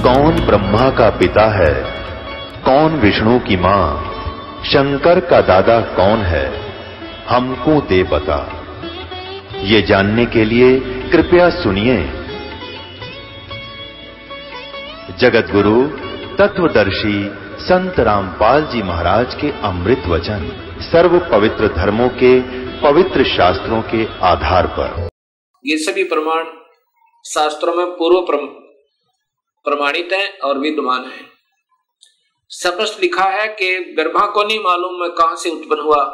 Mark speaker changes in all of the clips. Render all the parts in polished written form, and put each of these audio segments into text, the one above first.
Speaker 1: कौन ब्रह्मा का पिता है, कौन विष्णु की मां, शंकर का दादा कौन है, हमको दे बता। ये जानने के लिए कृपया सुनिए। जगत गुरु तत्वदर्शी संत रामपाल जी महाराज के अमृत वचन सर्व पवित्र धर्मों के पवित्र शास्त्रों के आधार पर।
Speaker 2: ये सभी प्रमाण शास्त्रों में पूर्व प्रमाणित हैं और विद्यमान हैं। स्पष्ट लिखा है कि ब्रह्मा को नहीं मालूम मैं कहां से उत्पन्न हुआ,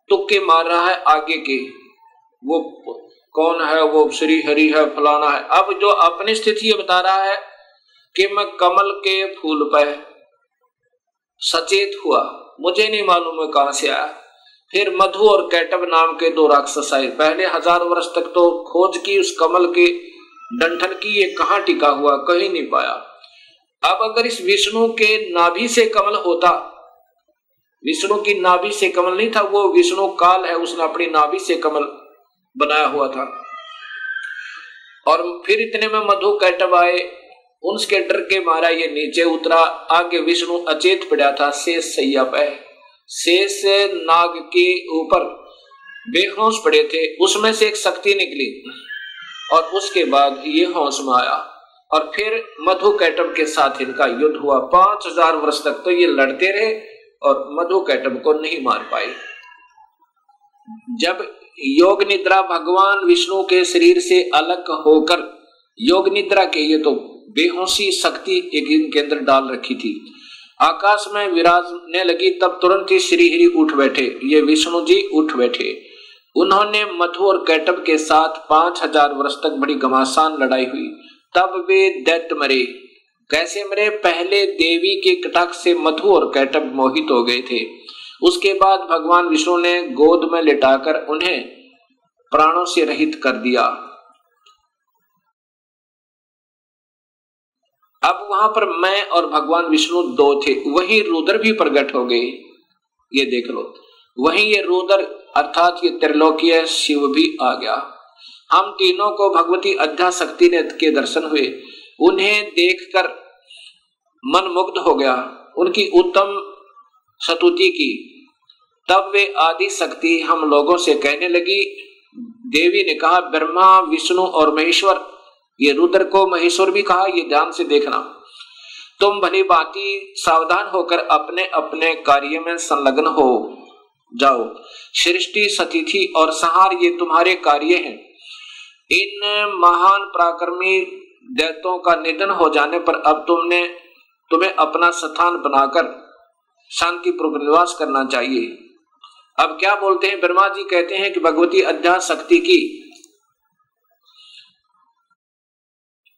Speaker 2: तुक्के मार रहा है आगे के, वो कौन है, वो श्री हरि है, फलाना है। अब जो अपनी स्थिति ये बता रहा है कि मैं कमल के फूल पर सचेत हुआ, मुझे नहीं मालूम मैं कहां से आया। फिर मधु और कैटब नाम के दो राक्षस आए। पहले 1000 वर्ष तक तो खोज की उस कमल के डंठल की, ये कहां टिका हुआ, कहीं नहीं पाया। अब अगर इस विष्णु के नाभि से कमल होता, विष्णु की नाभि से कमल नहीं था, वो विष्णु काल है, उसने अपनी नाभि से कमल बनाया हुआ था। और फिर इतने में मधु कैटब आए, उनके डर के मारा ये नीचे उतरा। आगे विष्णु अचेत पड़ा था शेष सैया पे, शेष नाग के ऊपर बेहोश पड़े थे, उसमें से एक शक्ति निकली और उसके बाद ये होश में आया और फिर मधु कैटब के साथ इनका युद्ध हुआ। 5000 वर्ष तक तो ये लड़ते रहे और मधु कैटब को नहीं मार पाए। जब योग निद्रा भगवान विष्णु के शरीर से अलग होकर योग निद्रा के, ये तो बेहोशी शक्ति एक इनके अंदर डाल रखी थी, आकाश में विराजने लगी, तब तुरंत ही श्री हरि उठ बैठे, ये विष्णु जी उठ बैठे। उन्होंने मधु और कैटब के साथ 5000 वर्ष तक बड़ी घमासान लड़ाई हुई। तब वे दैत्य मरे। कैसे मरे? पहले देवी के कटाक्ष से मधु और कैटब मोहित हो गए थे। उसके बाद भगवान विष्णु ने गोद में लिटाकर उन्हें प्राणों से रहित कर दिया। अब वहां पर मैं और भगवान विष्णु दो थे, वही रुद्र भी प्रकट हो गए। ये देख लो, वही ये रुद्र अर्थात ये त्रिलोकीय शिव भी आ गया। हम तीनों को भगवती अध्याशक्ति ने के दर्शन हुए। उन्हें देखकर मन मुग्ध हो गया, उनकी उत्तम स्तुति की। तब वे आदि शक्ति हम लोगों से कहने लगी। देवी ने कहा, ब्रह्मा विष्णु और महेश्वर, ये रुद्र को महेश्वर भी कहा, ये ध्यान से देखना। तुम भली भांति सावधान होकर अपने अपने कार्य में संलग्न हो जाओ। सृष्टि स्थिति और संहार ये तुम्हारे कार्य हैं। इन महान पराक्रमी दैत्यों का निधन हो जाने पर अब तुम्हें अपना स्थान बनाकर शांतिपूर्वक निवास करना चाहिए। अब क्या बोलते हैं ब्रह्मा जी? कहते हैं कि भगवती अध्यास शक्ति की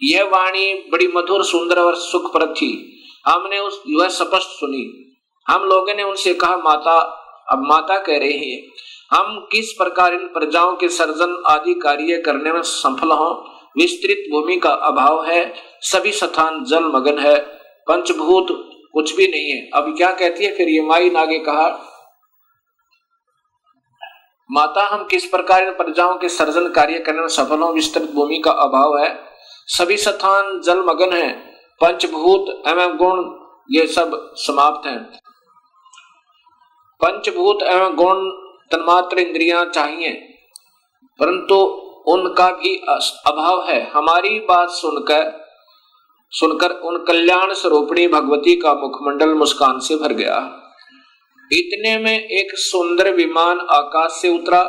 Speaker 2: यह वाणी बड़ी मधुर सुंदर और सुखप्रद थी। हमने वह स्पष्ट सुनी। हम लोगों ने उनसे कहा, माता, अब माता कह रहे हैं, हम किस प्रकार इन प्रजाओं के सर्जन आदि कार्य करने में सफल हों। विस्तृत भूमि का अभाव है, सभी स्थान जल मगन है, पंचभूत कुछ भी नहीं है। अब क्या कहती है फिर ये माई ने आगे कहा, माता हम किस प्रकार इन प्रजाओं के सर्जन कार्य करने में सफल हों। विस्तृत भूमि का अभाव है, सभी स्थान जल मगन है, पंचभूत एवं गुण ये सब समाप्त हैं। पंचभूत एवं गुण तन्मात्र इंद्रियां चाहिए, परंतु उनका भी अभाव है। हमारी बात सुनकर उन कल्याण स्वरूपिणी भगवती का मुखमंडल मुस्कान से भर गया। इतने में एक सुंदर विमान आकाश से उतरा।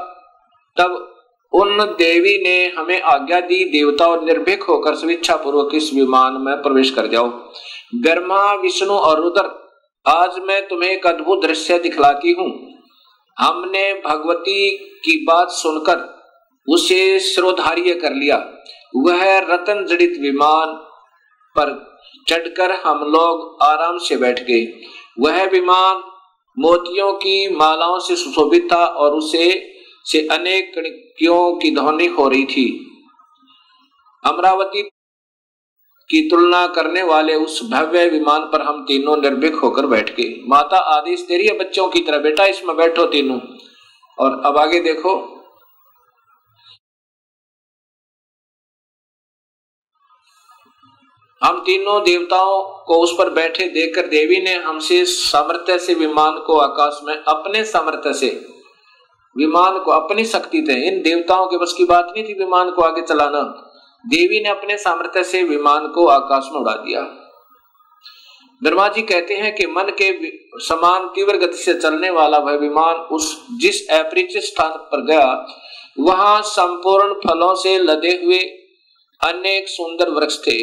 Speaker 2: तब उन देवी ने हमें आज्ञा दी, देवता और निर्भीक होकर स्वेच्छा पूर्वक इस विमान में प्रवेश कर जाओ। ब्रह्मा विष्णु और रुद्र, आज मैं तुम्हें एक अद्भुत दृश्य दिखलाती हूँ। हमने भगवती की बात सुनकर उसे श्रोधार्य कर लिया। वह रतन जड़ित विमान पर चढ़कर हम लोग आराम से बैठ गए। वह विमान मोतियों की मालाओं से सुशोभित था और उसे से अनेक कणियों की ध्वनि हो रही थी। अमरावती की तुलना करने वाले उस भव्य विमान पर हम तीनों निर्भीक होकर बैठ गए। माता आदेश दे रही है बच्चों की तरह, बेटा इसमें बैठो तीनों। और अब आगे देखो, हम तीनों देवताओं को उस पर बैठे देखकर देवी ने हमसे सामर्थ्य से विमान को आकाश में, अपने सामर्थ्य से विमान को, अपनी शक्ति थे, इन देवताओं के बस की बात नहीं थी विमान को आगे चलाना, देवी ने अपने सामर्थ्य से विमान को आकाश में उड़ा दिया। ब्रह्मा जी कहते हैं कि मन के समान तीव्र गति से चलने वाला वह विमान उस जिस अपरिचित स्थान पर गया, वहां संपूर्ण फलों से लदे हुए अनेक सुंदर वृक्ष थे।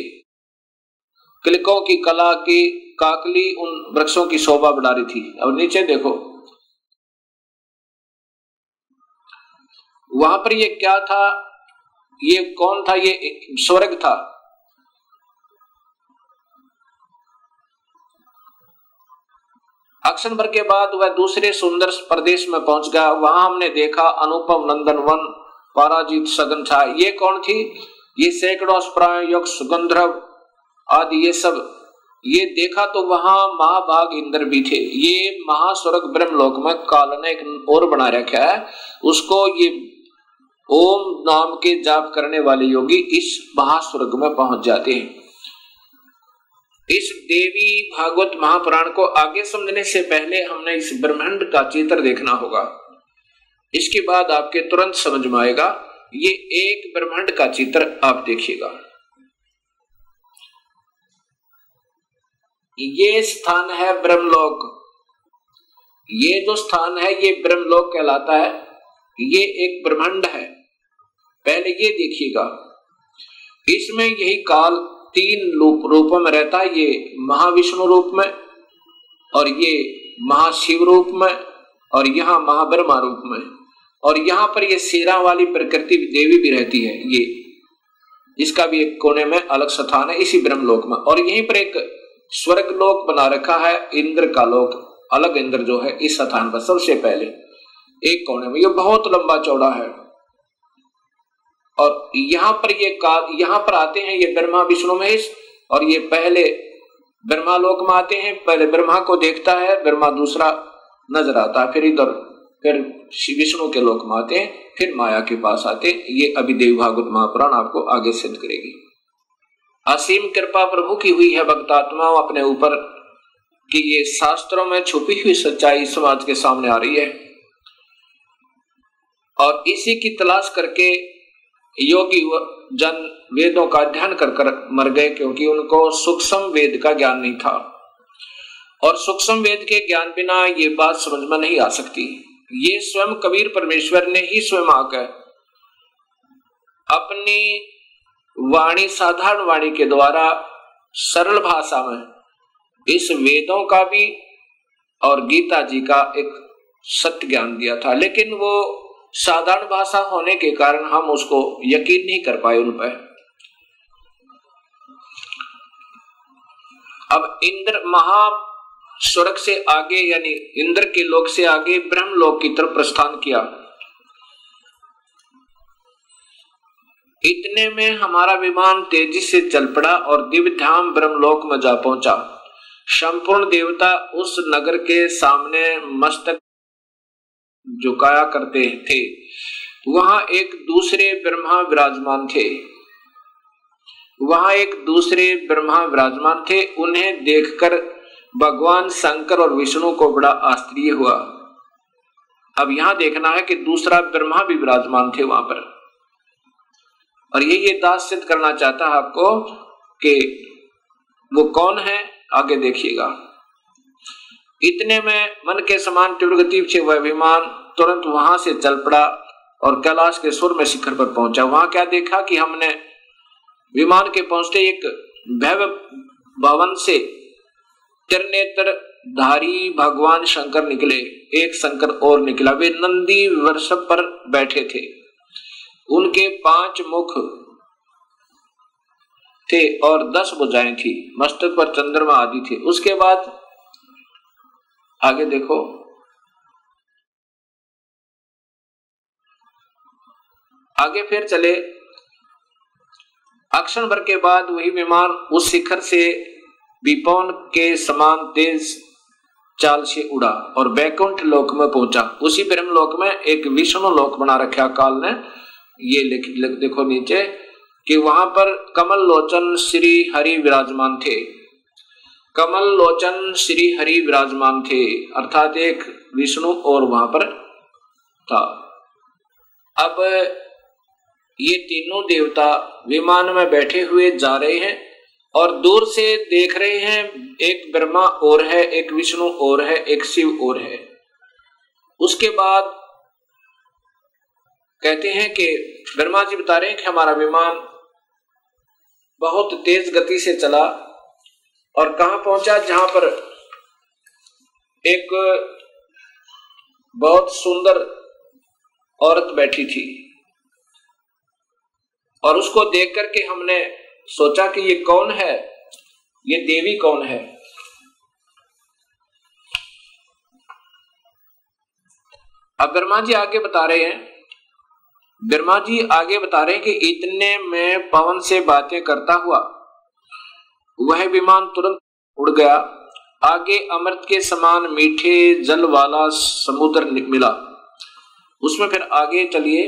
Speaker 2: किलकों की कला की काकली उन वृक्षों की शोभा बढ़ा रही थी। अब नीचे देखो, वहां पर ये क्या था, ये कौन था, ये स्वर्ग था। अक्षण भर के बाद वह दूसरे सुंदर प्रदेश में पहुंच गया। वहां हमने देखा अनुपम नंदन वन, पराजित सघन छाया। ये कौन थी, ये सैकड़ों अश्वराएं, यक्ष, गंधर्व आदि ये सब, ये देखा तो वहां महाभाग इंद्र भी थे। ये महास्वर्ग ब्रह्मलोक में काल ने एक और बना रखा है, उसको ये ओम नाम के जाप करने वाले योगी इस महास्वर्ग में पहुंच जाते हैं। इस देवी भागवत महापुराण को आगे समझने से पहले हमने इस ब्रह्मांड का चित्र देखना होगा। इसके बाद आपके तुरंत समझ में आएगा। ये एक ब्रह्मांड का चित्र आप देखिएगा। ये स्थान है ब्रह्मलोक। ये जो स्थान है ये ब्रह्मलोक कहलाता है। ये एक ब्रह्मांड है। पहले ये देखिएगा, इसमें यही काल तीन रूपों में रहता है। ये महाविष्णु रूप में, और ये महाशिव रूप में, और यहाँ महाब्रह्मा रूप में, और यहाँ पर ये शेरा वाली प्रकृति देवी भी रहती है। ये इसका भी एक कोने में अलग स्थान है इसी ब्रह्मलोक में। और यहीं पर एक स्वर्ग लोक बना रखा है, इंद्र का लोक, अलग इंद्र जो है इस स्थान पर सबसे पहले एक कोने में। ये बहुत लंबा चौड़ा है। और यहाँ पर यहाँ पर आते हैं ये ब्रह्मा विष्णु महेश, और ये पहले ब्रह्मा लोक में आते हैं। पहले ब्रह्मा को देखता है, ब्रह्मा दूसरा नजर आता है, फिर इधर फिर विष्णु के लोक में आते हैं, फिर माया के पास आते हैं। ये अभी देवी भागवत महापुराण आपको आगे सिद्ध करेगी। असीम कृपा प्रभु की हुई है भक्तात्माओं अपने ऊपर कि ये शास्त्रों में छुपी हुई सच्चाई समाज के सामने आ रही है, और इसी की तलाश करके योगी जन वेदों का अध्ययन कर मर गए, क्योंकि उनको सूक्ष्म वेद का ज्ञान नहीं था। और सूक्ष्म वेद के ज्ञान बिना ये बात समझ में नहीं आ सकती। ये स्वयं कबीर परमेश्वर ने ही स्वयं आकर अपनी वाणी, साधारण वाणी के द्वारा सरल भाषा में इस वेदों का भी और गीता जी का एक सत्य ज्ञान दिया था। लेकिन वो साधारण भाषा होने के कारण हम उसको यकीन नहीं कर पाए उन पर। अब इंद्र महास्वर्ग से आगे, यानी इंद्र के लोक से आगे ब्रह्मलोक की तरफ प्रस्थान किया। इतने में हमारा विमान तेजी से चल पड़ा और दिव्य धाम ब्रह्मलोक में जा पहुंचा। संपूर्ण देवता उस नगर के सामने मस्तक झुकाया करते थे। वहां एक दूसरे ब्रह्मा विराजमान थे। उन्हें देखकर भगवान शंकर और विष्णु को बड़ा आश्चर्य हुआ। अब यहां देखना है कि दूसरा ब्रह्मा भी विराजमान थे वहां पर, और ये दास सिद्ध करना चाहता है आपको कि वो कौन है। आगे देखिएगा। इतने में मन के समान तीव्र गति से वह विमान तुरंत वहां से चल पड़ा और कैलाश के सुर में शिखर पर पहुंचा। वहां क्या देखा कि हमने विमान के पहुंचते एक भव्य भवन से त्रिनेत्र धारी भगवान शंकर निकले। एक शंकर और निकला। वे नंदी वृषभ पर बैठे थे। उनके 5 मुख थे और 10 भुजाएं थी। मस्तक पर चंद्रमा आदि थे। उसके बाद आगे देखो, आगे फिर चले। अक्षण भर के बाद वही विमान उस शिखर से विपौन के समान तेज चाल से उड़ा और वैकुंठ लोक में पहुंचा। उसी ब्रह्म लोक में एक विष्णु लोक बना रखा काल ने। ये देखो नीचे, कि वहां पर कमल लोचन श्री हरि विराजमान थे। कमल लोचन श्री हरि विराजमान थे अर्थात एक विष्णु और वहां पर था। अब ये तीनों देवता विमान में बैठे हुए जा रहे हैं और दूर से देख रहे हैं, एक ब्रह्मा और है, एक विष्णु और है, एक शिव और है। उसके बाद कहते हैं कि ब्रह्मा जी बता रहे हैं कि हमारा विमान बहुत तेज गति से चला और कहां पहुंचा, जहां पर एक बहुत सुंदर औरत बैठी थी और उसको देख करके हमने सोचा कि ये कौन है, ये देवी कौन है। अब ब्रह्मा जी आगे बता रहे हैं, ब्रह्मा जी आगे बता रहे हैं कि इतने में पवन से बातें करता हुआ वह विमान तुरंत उड़ गया। आगे अमृत के समान मीठे जल वाला समुद्र मिला। उसमें फिर आगे चलिए,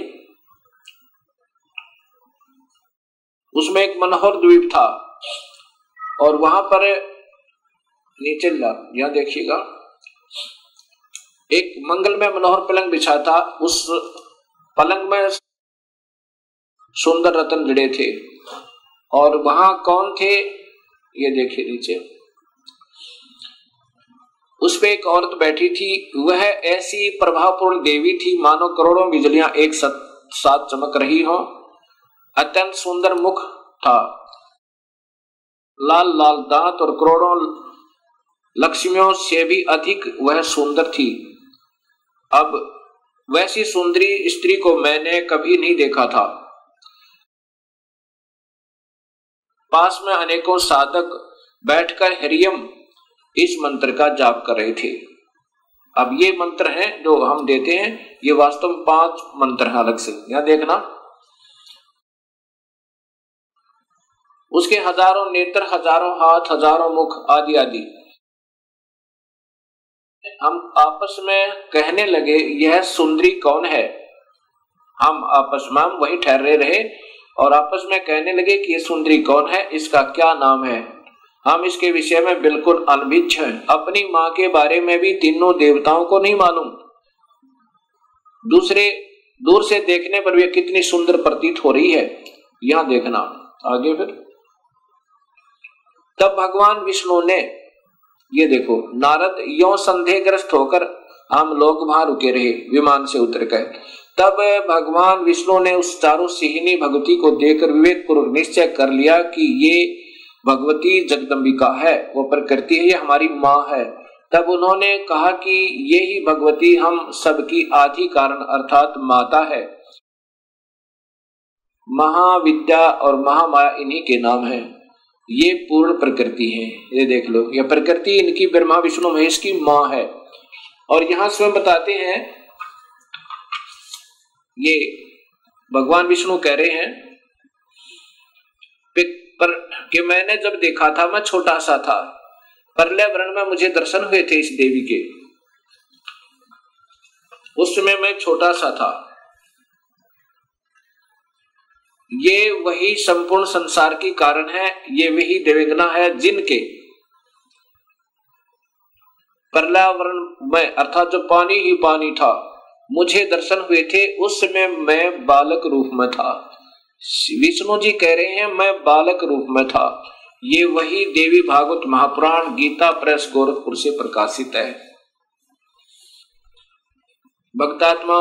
Speaker 2: उसमें एक मनोहर द्वीप था और वहां पर नीचे यहां देखिएगा एक मंगलमय मनोहर पलंग बिछा था। उस पलंग में सुंदर रत्न जड़े थे और वहां कौन थे, ये देखिए नीचे उस पे एक औरत बैठी थी। वह ऐसी प्रभावपूर्ण देवी थी मानो करोड़ों बिजलियां एक साथ चमक रही हो। अत्यंत सुंदर मुख था, लाल लाल दांत और करोड़ों लक्ष्मियों से भी अधिक वह सुंदर थी। अब वैसी सुंदरी स्त्री को मैंने कभी नहीं देखा था। पास में अनेकों साधक बैठकर हरियम इस मंत्र का जाप कर रहे थे। अब ये मंत्र हैं जो हम देते हैं, ये वास्तव में 5 मंत्र हैं अलग से, यहां देखना। उसके हजारों नेत्र, हजारों हाथ, हजारों मुख आदि आदि। हम आपस में कहने लगे यह सुंदरी कौन है। हम आपस में वही ठहरे रहे और आपस में कहने लगे कि यह सुंदरी कौन है, इसका क्या नाम है। हम इसके विषय में बिल्कुल अनभिज्ञ हैं। अपनी मां के बारे में भी तीनों देवताओं को नहीं मालूम। दूसरे दूर से देखने पर वे कितनी सुंदर प्रतीत हो रही है, यहां देखना आगे। फिर तब भगवान विष्णु ने, ये देखो नारद यों संदेहग्रस्त होकर, हम लोग वहां रुके रहे विमान से उतर कर। तब भगवान विष्णु ने उस चारों सिहिनी भगवती को देखकर विवेक पूर्वक निश्चय कर लिया कि ये भगवती जगदम्बिका है, वो प्रकृति है, ये हमारी माँ है। तब उन्होंने कहा कि ये ही भगवती हम सबकी आदि कारण अर्थात माता है। महाविद्या और महामाया इन्हीं के नाम है। ये पूर्ण प्रकृति है। ये देख लो, यह प्रकृति इनकी ब्रह्मा विष्णु महेश की माँ है। और यहां स्वयं बताते हैं, ये भगवान विष्णु कह रहे हैं पर कि मैंने जब देखा था मैं छोटा सा था, परले वर्ण में मुझे दर्शन हुए थे इस देवी के, उस समय मैं छोटा सा था। ये वही संपूर्ण संसार की कारण है, ये वही देवगना है जिनके पर्यावरण में अर्थात जो पानी ही पानी था मुझे दर्शन हुए थे। उस समय मैं बालक रूप में था। विष्णु जी कह रहे हैं मैं बालक रूप में था। ये वही देवी भागवत महापुराण गीता प्रेस गोरखपुर से प्रकाशित है। भक्तात्मा,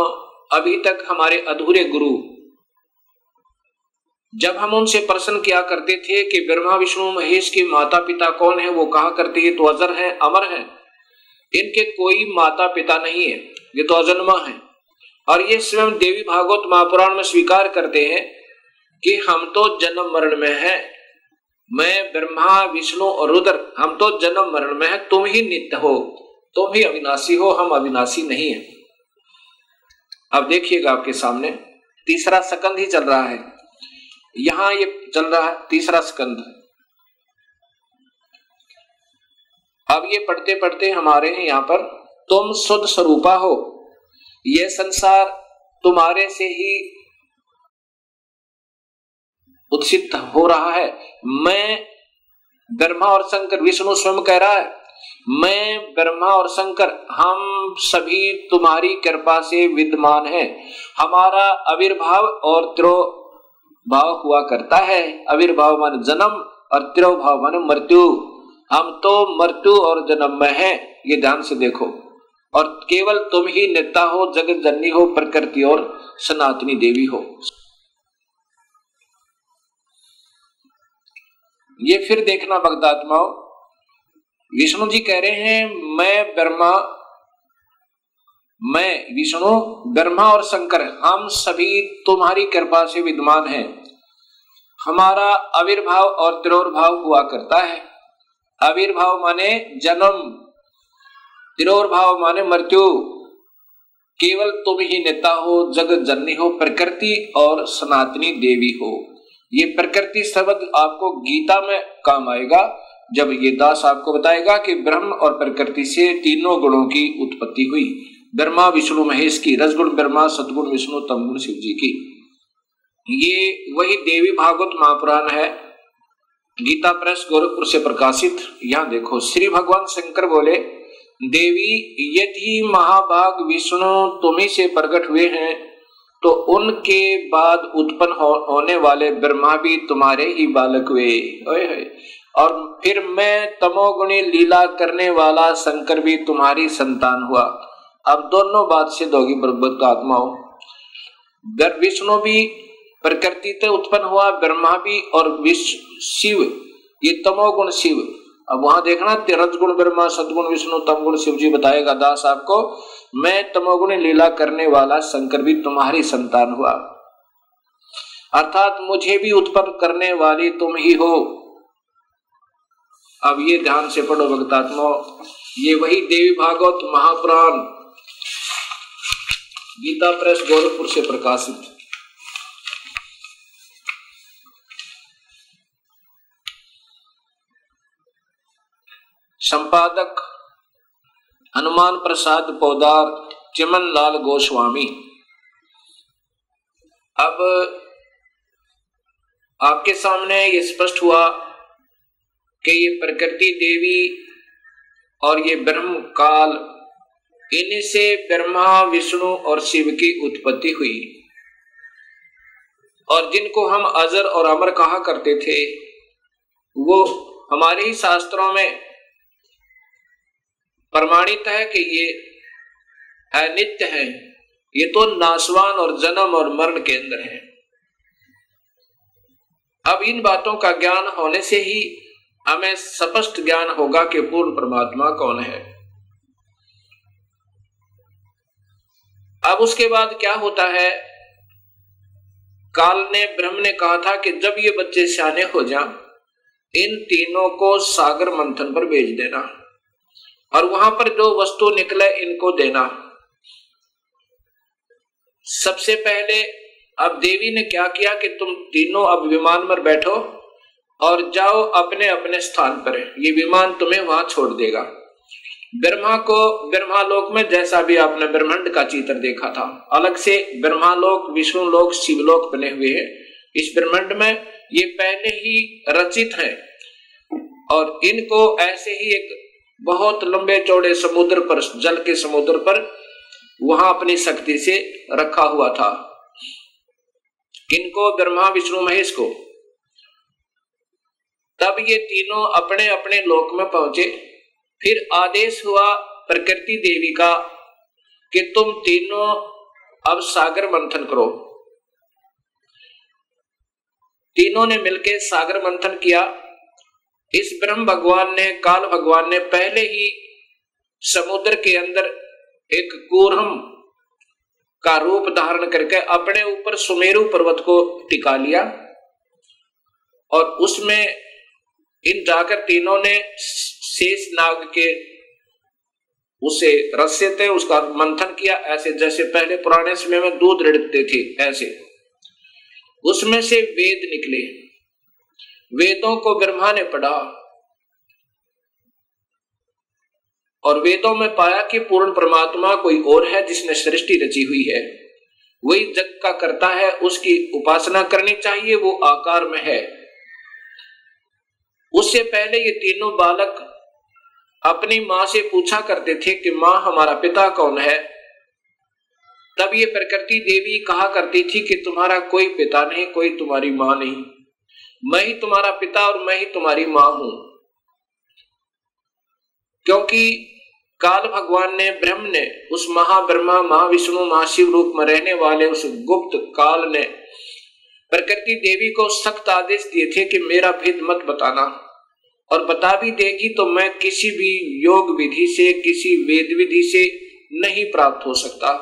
Speaker 2: अभी तक हमारे अधूरे गुरु, जब हम उनसे प्रश्न किया करते थे कि ब्रह्मा विष्णु महेश के माता पिता कौन है, वो कहा करते ये तो अजर है, अमर है, इनके कोई माता पिता नहीं है, ये तो अजन्मा है। और ये स्वयं देवी भागवत महापुराण में स्वीकार करते हैं कि हम तो जन्म मरण में हैं। मैं ब्रह्मा विष्णु और रुद्र, हम तो जन्म मरण में है, तुम ही नित्य हो, तुम ही अविनाशी हो, हम अविनाशी नहीं है। अब देखिएगा आपके सामने तीसरा स्कंद ही चल रहा है, यहां ये चल रहा है तीसरा स्कंद। अब ये पढ़ते पढ़ते हमारे हैं यहां पर, तुम शुद्ध स्वरूपा हो, ये संसार तुम्हारे से ही उत्सित हो रहा है। मैं ब्रह्मा और शंकर, विष्णु स्वयं कह रहा है, मैं ब्रह्मा और शंकर हम सभी तुम्हारी कृपा से विद्यमान हैं। हमारा आविर्भाव और तिरोभाव हुआ करता है। आविर्भाव माने जन्म और तिरोभाव माने मृत्यु। हम तो मृत्यु और जन्म में हैं, ये ध्यान से देखो। और केवल तुम ही नेता हो, जगत जननी हो, प्रकृति और सनातनी देवी हो। ये फिर देखना भक्तात्माओं, विष्णु जी कह रहे हैं मैं ब्रह्मा, मैं विष्णु, ब्रह्मा और शंकर हम सभी तुम्हारी कृपा से विद्यमान हैं। हमारा आविर्भाव और तिरोभाव हुआ करता है। आविर्भाव माने जन्म, तिरोभाव माने मृत्यु। केवल तुम ही नेता हो, जगत जननी हो, प्रकृति और सनातनी देवी हो। ये प्रकृति शब्द आपको गीता में काम आएगा, जब ये दास आपको बताएगा कि ब्रह्म और प्रकृति से तीनों गुणों की उत्पत्ति हुई। ब्रह्मा विष्णु महेश की, रजगुण ब्रह्मा, सदगुण विष्णु, तमगुण शिव जी की। ये वही देवी भागवत महापुराण है, गीता प्रेस गोरखपुर से प्रकाशित। यहाँ देखो, श्री भगवान शंकर बोले, देवी यदि महाभाग विष्णु तुम्ही से प्रकट हुए हैं तो उनके बाद उत्पन्न होने वाले ब्रह्मा भी तुम्हारे ही बालक हुए। और फिर मैं तमोगुणी लीला करने वाला शंकर भी तुम्हारी संतान हुआ। अब दोनों बात सिद्ध होगी बर्बत आत्माओं। विष्णु भी प्रकृति से उत्पन्न हुआ, ब्रह्मा भी, और शिव ये तमोगुण शिव। अब वहां देखना, रजगुण ब्रह्मा, सदगुण विष्णु, तमगुण शिव जी बताएगा दास आपको। मैं तमोगुण लीला करने वाला शंकर भी तुम्हारी संतान हुआ, अर्थात मुझे भी उत्पन्न करने वाली तुम ही हो। अब ये ध्यान से पढ़ो भक्तात्मा, ये वही देवी भागवत महापुराण गीता प्रेस गोरखपुर से प्रकाशित। संपादक हनुमान प्रसाद पोदार, चिमन लाल गोस्वामी। अब आपके सामने ये स्पष्ट हुआ कि ये प्रकृति देवी और ये ब्रह्म काल, इन्हीं से ब्रह्मा विष्णु और शिव की उत्पत्ति हुई। और जिनको हम अजर और अमर कहा करते थे, वो हमारे ही शास्त्रों में प्रमाणित है कि ये अनित्य है, ये तो नाशवान और जन्म और मरण के अंदर है। अब इन बातों का ज्ञान होने से ही हमें स्पष्ट ज्ञान होगा कि पूर्ण परमात्मा कौन है। अब उसके बाद क्या होता है, काल ने, ब्रह्म ने कहा था कि जब ये बच्चे सियाने हो जाएं, इन तीनों को सागर मंथन पर भेज देना और वहां पर जो वस्तु निकले इनको देना। सबसे पहले अब देवी ने क्या किया कि तुम तीनों अब विमान में बैठो और जाओ अपने अपने स्थान पर, ये विमान तुम्हें वहां छोड़ देगा। ब्रह्मा को ब्रह्मालोक में, जैसा भी आपने ब्रह्मांड का चित्र देखा था, अलग से ब्रह्मालोक, विष्णुलोक, शिवलोक बने हुए हैं। इस ब्रह्मांड में ये पहले ही रचित है और इनको ऐसे ही एक बहुत लंबे चौड़े समुद्र पर, जल के समुद्र पर, वहां अपनी शक्ति से रखा हुआ था। किनको? ब्रह्मा विष्णु महेश को। तब ये तीनों अपने अपने लोक में पहुंचे। फिर आदेश हुआ प्रकृति देवी का कि तुम तीनों अब सागर मंथन करो। तीनों ने मिलकर सागर मंथन किया। इस ब्रह्म भगवान ने, काल भगवान ने पहले ही समुद्र के अंदर एक कूर्म का रूप धारण करके अपने ऊपर सुमेरु पर्वत को टिका लिया और उसमें इन जाकर तीनों ने शेष नाग के उसे रस्से थे उसका मंथन किया, ऐसे जैसे पहले पुराने समय में दूध रिड़कते थे ऐसे। उसमें से वेद निकले। वेदों को ब्रह्मा ने पढ़ा और वेदों में पाया कि पूर्ण परमात्मा कोई और है जिसने सृष्टि रची हुई है। वही जग का करता है, उसकी उपासना करनी चाहिए, वो आकार में है। उससे पहले ये तीनों बालक अपनी मां से पूछा करते थे कि मां हमारा पिता कौन है। तब ये प्रकृति देवी कहा करती थी कि तुम्हारा कोई पिता नहीं, कोई तुम्हारी मां नहीं, मैं ही तुम्हारा पिता और मैं ही तुम्हारी मां हूं। क्योंकि काल भगवान ने, ब्रह्म ने, उस महाब्रह्मा, महाविष्णु, महाशिव रूप में रहने वाले उस गुप्त काल ने प्रकृति देवी को सख्त आदेश दिए थे कि मेरा भेद मत बताना, और बता भी देगी तो मैं किसी भी योग विधि से, किसी वेद विधि से नहीं प्राप्त हो सकता।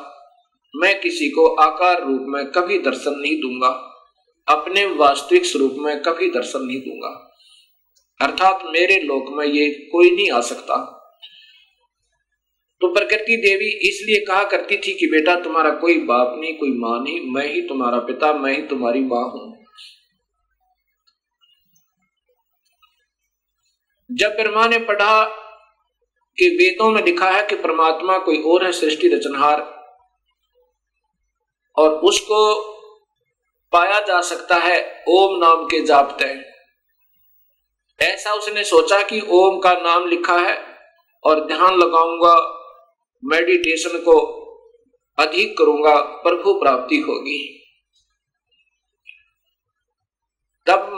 Speaker 2: मैं किसी को आकार रूप में कभी दर्शन नहीं दूंगा, अपने वास्तविक स्वरूप में कभी दर्शन नहीं दूंगा, अर्थात मेरे लोक में ये कोई नहीं आ सकता। तो प्रकृति देवी इसलिए कहा करती थी कि बेटा तुम्हारा कोई बाप नहीं, कोई मां नहीं, मैं ही तुम्हारा पिता, मैं ही तुम्हारी मां हूं। जब ब्रह्मा ने पढ़ा कि वेदों में लिखा है कि परमात्मा कोई और है, सृष्टि रचनहार, और उसको पाया जा सकता है ओम नाम के जाप तय, ऐसा उसने सोचा कि ओम का नाम लिखा है और ध्यान लगाऊंगा, मेडिटेशन को अधिक करूंगा, प्रभु प्राप्ति होगी। तब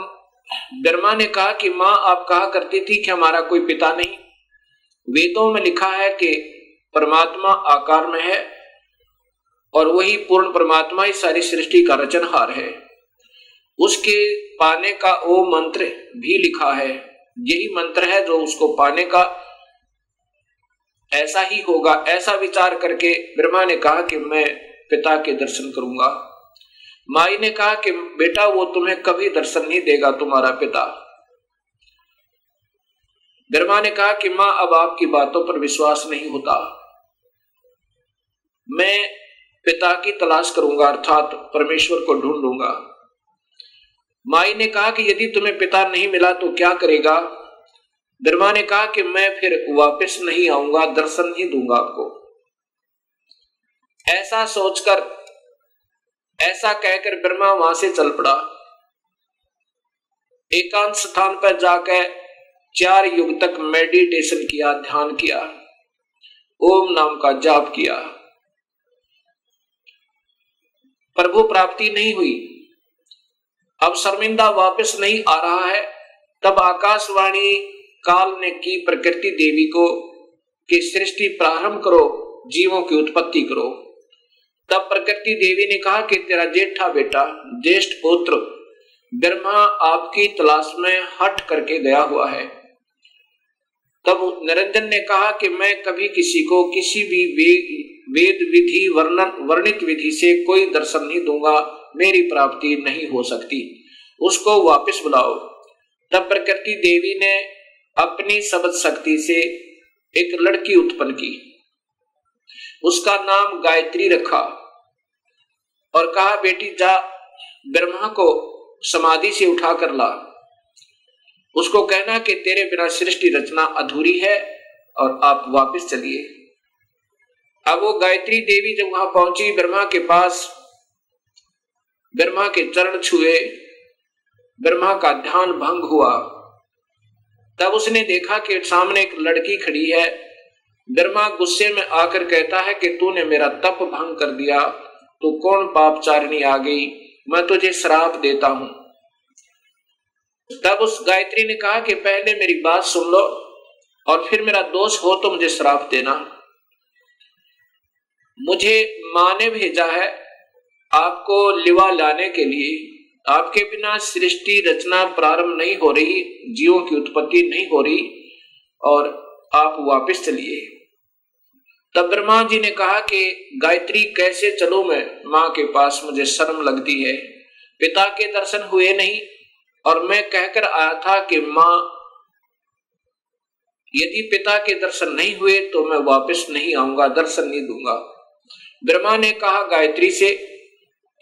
Speaker 2: ब्रह्मा ने कहा कि मां आप कहा करती थी कि हमारा कोई पिता नहीं, वेदों में लिखा है कि परमात्मा आकार में है और वही पूर्ण परमात्मा ही सारी सृष्टि का रचनहार है। उसके पाने का ओ मंत्र भी लिखा है, यही मंत्र है जो उसको पाने का ऐसा ही होगा। ऐसा विचार करके ब्रह्मा ने कहा कि मैं पिता के दर्शन करूंगा। माई ने कहा कि बेटा वो तुम्हें कभी दर्शन नहीं देगा, तुम्हारा पिता। ब्रह्मा ने कहा कि मां अब आपकी बातों पर विश्वास नहीं होता, मैं पिता की तलाश करूंगा, अर्थात परमेश्वर को ढूंढूंगा। माई ने कहा कि यदि तुम्हें पिता नहीं मिला तो क्या करेगा। ब्रह्मा ने कहा कि मैं फिर वापस नहीं आऊंगा, दर्शन नहीं दूंगा आपको। ऐसा सोचकर, ऐसा कहकर ब्रह्मा वहां से चल पड़ा। एकांत स्थान पर जाकर 4 युग तक मेडिटेशन किया, ध्यान किया, ओम नाम का जाप किया। प्रभु प्राप्ति नहीं हुई। अब शर्मिंदा वापस नहीं आ रहा है। तब आकाशवाणी काल ने की प्रकृति देवी को कि सृष्टि प्रारंभ करो, जीवों की उत्पत्ति करो। तब प्रकृति देवी ने कहा कि तेरा जेठा बेटा, ज्येष्ठ पुत्र ब्रह्मा आपकी तलाश में हट करके गया हुआ है। तब निरंजन ने कहा कि मैं कभी किसी को किसी भी वेद विधि, वर्णित विधि से कोई दर्शन नहीं दूंगा, मेरी प्राप्ति नहीं हो सकती, उसको वापस बुलाओ। तब प्रकृति देवी ने अपनी शब्द शक्ति से एक लड़की उत्पन्न की, उसका नाम गायत्री रखा और कहा बेटी जा ब्रह्मा को समाधि से उठा कर ला, उसको कहना कि तेरे बिना सृष्टि रचना अधूरी है और आप वापस चलिए। अब वो गायत्री देवी जब वहां पहुंची ब्रह्मा के पास, ब्रह्मा के चरण छुए, ब्रह्मा का ध्यान भंग हुआ। तब उसने देखा कि सामने एक लड़की खड़ी है। ब्रह्मा गुस्से में आकर कहता है कि तूने मेरा तप भंग कर दिया, तू कौन पापचारिणी आ गई, मैं तुझे श्राप देता हूं। तब उस गायत्री ने कहा कि पहले मेरी बात सुन लो और फिर मेरा दोष हो तो मुझे श्राप देना। मुझे मां ने भेजा है आपको लिवा लाने के लिए, आपके बिना सृष्टि रचना प्रारंभ नहीं हो रही, जीवों की उत्पत्ति नहीं हो रही और आप वापस चलिए। तब ब्रह्मा जी ने कहा कि गायत्री कैसे चलूं मैं मां के पास, मुझे शर्म लगती है, पिता के दर्शन हुए नहीं और मैं कहकर आया था कि मां यदि पिता के दर्शन नहीं हुए तो मैं वापस नहीं आऊंगा, दर्शन नहीं दूंगा। ब्रह्मा ने कहा गायत्री से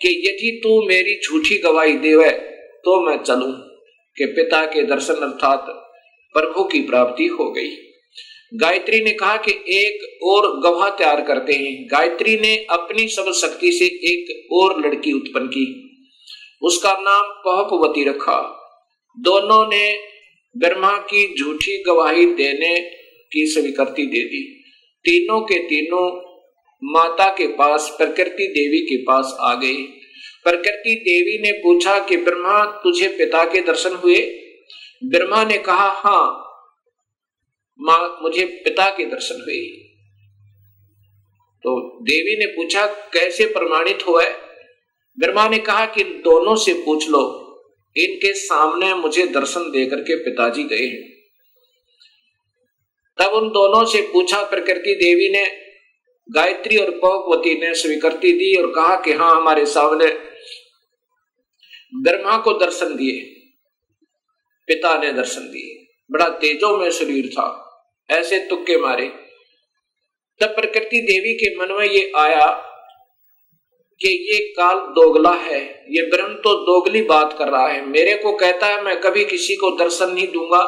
Speaker 2: कि यदि तू मेरी झूठी गवाही देवे तो मैं चलूं कि पिता के दर्शन अर्थात प्रभु की प्राप्ति हो गई। गायत्री ने कहा कि एक और गवाह तैयार करते हैं। गायत्री ने अपनी सब शक्ति से एक और लड़की उत्पन्न की, उसका नाम पहुपवती रखा। दोनों ने ब्रह्मा की झूठी गवाही देने की स्वीकृति दे दी। तीनों के तीनों माता के पास, प्रकृति देवी के पास आ गए। प्रकृति देवी ने पूछा कि ब्रह्मा, तुझे पिता के दर्शन हुए? ब्रह्मा ने कहा, हाँ मां, मुझे पिता के दर्शन हुए। तो देवी ने पूछा, कैसे प्रमाणित हुआ? ब्रह्मा ने कहा कि दोनों से पूछ लो, इनके सामने मुझे दर्शन देकर के पिताजी गए हैं। तब उन दोनों से पूछा, प्रकृति देवी ने, गायत्री और पहुपवती ने स्वीकृति दी और कहा कि हाँ, हमारे सामने ब्रह्मा को दर्शन दिए, पिता ने दर्शन दिए। बड़ा तेजो में शरीर था, ऐसे तुक्के मारे। तब प्रकृति देवी के मन में ये आया कि ये काल दोगला है, ये ब्रह्म तो दोगली बात कर रहा है। मेरे को कहता है मैं कभी किसी को दर्शन नहीं दूंगा,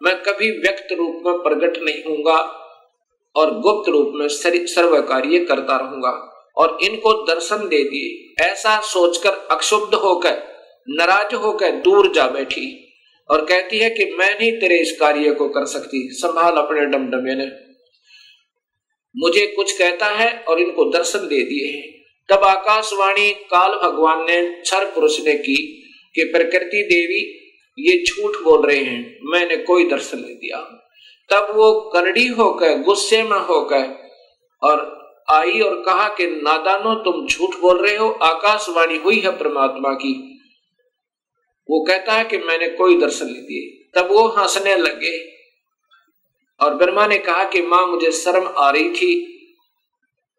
Speaker 2: मैं कभी व्यक्त रूप में प्रकट नहीं होऊंगा और गुप्त रूप में सर्व कार्य करता रहूंगा, और इनको दर्शन दे दिए। ऐसा सोचकर अक्षुब्ध होकर, नाराज होकर दूर जा बैठी और कहती है कि मैं नहीं तेरे इस कार्य को कर सकती, संभाल अपने डमडमे ने। मुझे कुछ कहता है और इनको दर्शन दे दिए हैं। तब आकाशवाणी काल भगवान ने, क्षर पुरुष ने की कि प्रकृति देवी ये झूठ बोल रहे हैं, मैंने कोई दर्शन नहीं दिया। तब वो करड़ी होकर, गुस्से में होकर और आई और कहा कि नादानो, तुम झूठ बोल रहे हो, आकाशवाणी हुई है परमात्मा की। वो कहता है कि मैंने कोई दर्शन नहीं दिए। तब वो हंसने लगे और ब्रह्मा ने कहा कि मां, मुझे शर्म आ रही थी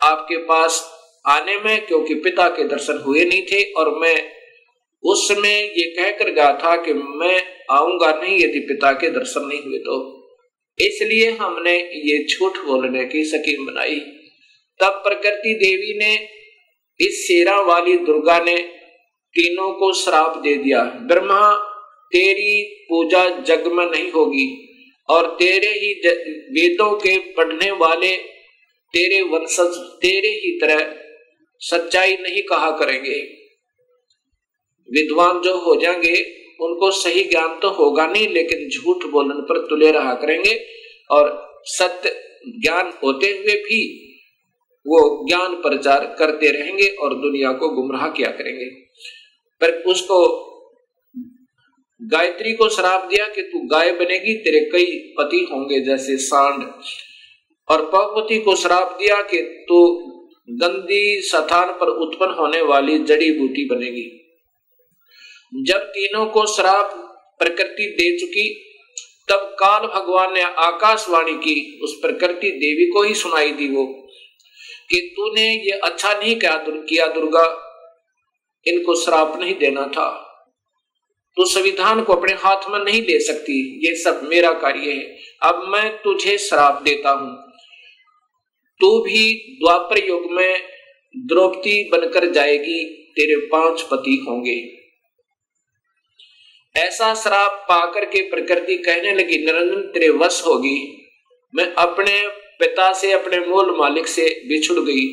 Speaker 2: आपके पास आने में, क्योंकि पिता के दर्शन हुए नहीं थे और मैं उस समय ये कहकर गया था कि मैं आऊंगा नहीं यदि पिता के दर्शन नहीं हुए तो, इसलिए हमने ये झूठ बोलने की स्कीम बनाई। तब प्रकृति देवी ने, इस शेरा वाली दुर्गा ने तीनों को श्राप दे दिया, ब्रह्मा तेरी पूजा जग में नहीं होगी और तेरे ही वेदों के पढ़ने वाले तेरे वंशज तेरे ही तरह सच्चाई नहीं कहा करेंगे। विद्वान जो हो जाएंगे उनको सही ज्ञान तो होगा नहीं, लेकिन झूठ बोलने पर तुले रहा करेंगे और सत्य ज्ञान होते हुए भी वो ज्ञान प्रचार करते रहेंगे और दुनिया को गुमराह किया करेंगे। पर उसको गायत्री को श्राप दिया कि तू गाय बनेगी, तेरे कई पति होंगे जैसे सांड, और पहुपति को श्राप दिया कि तू गंदी स्थान पर उत्पन्न होने वाली जड़ी बूटी बनेगी। जब तीनों को श्राप प्रकृति दे चुकी, तब काल भगवान ने आकाशवाणी की, उस प्रकृति देवी को ही सुनाई दी वो, कि तूने ये अच्छा नहीं किया दुर्गा, इनको श्राप नहीं देना था, तू संविधान को अपने हाथ में नहीं ले सकती, ये सब मेरा कार्य है, अब मैं तुझे श्राप देता हूं, तू भी द्वापर युग में द्रौपदी बनकर जाएगी, तेरे 5 पति होंगे। ऐसा श्राप पाकर के प्रकृति कहने लगी, निरंजन तेरे वश होगी, मैं अपने पिता से, अपने मूल मालिक से बिछुड़ गई,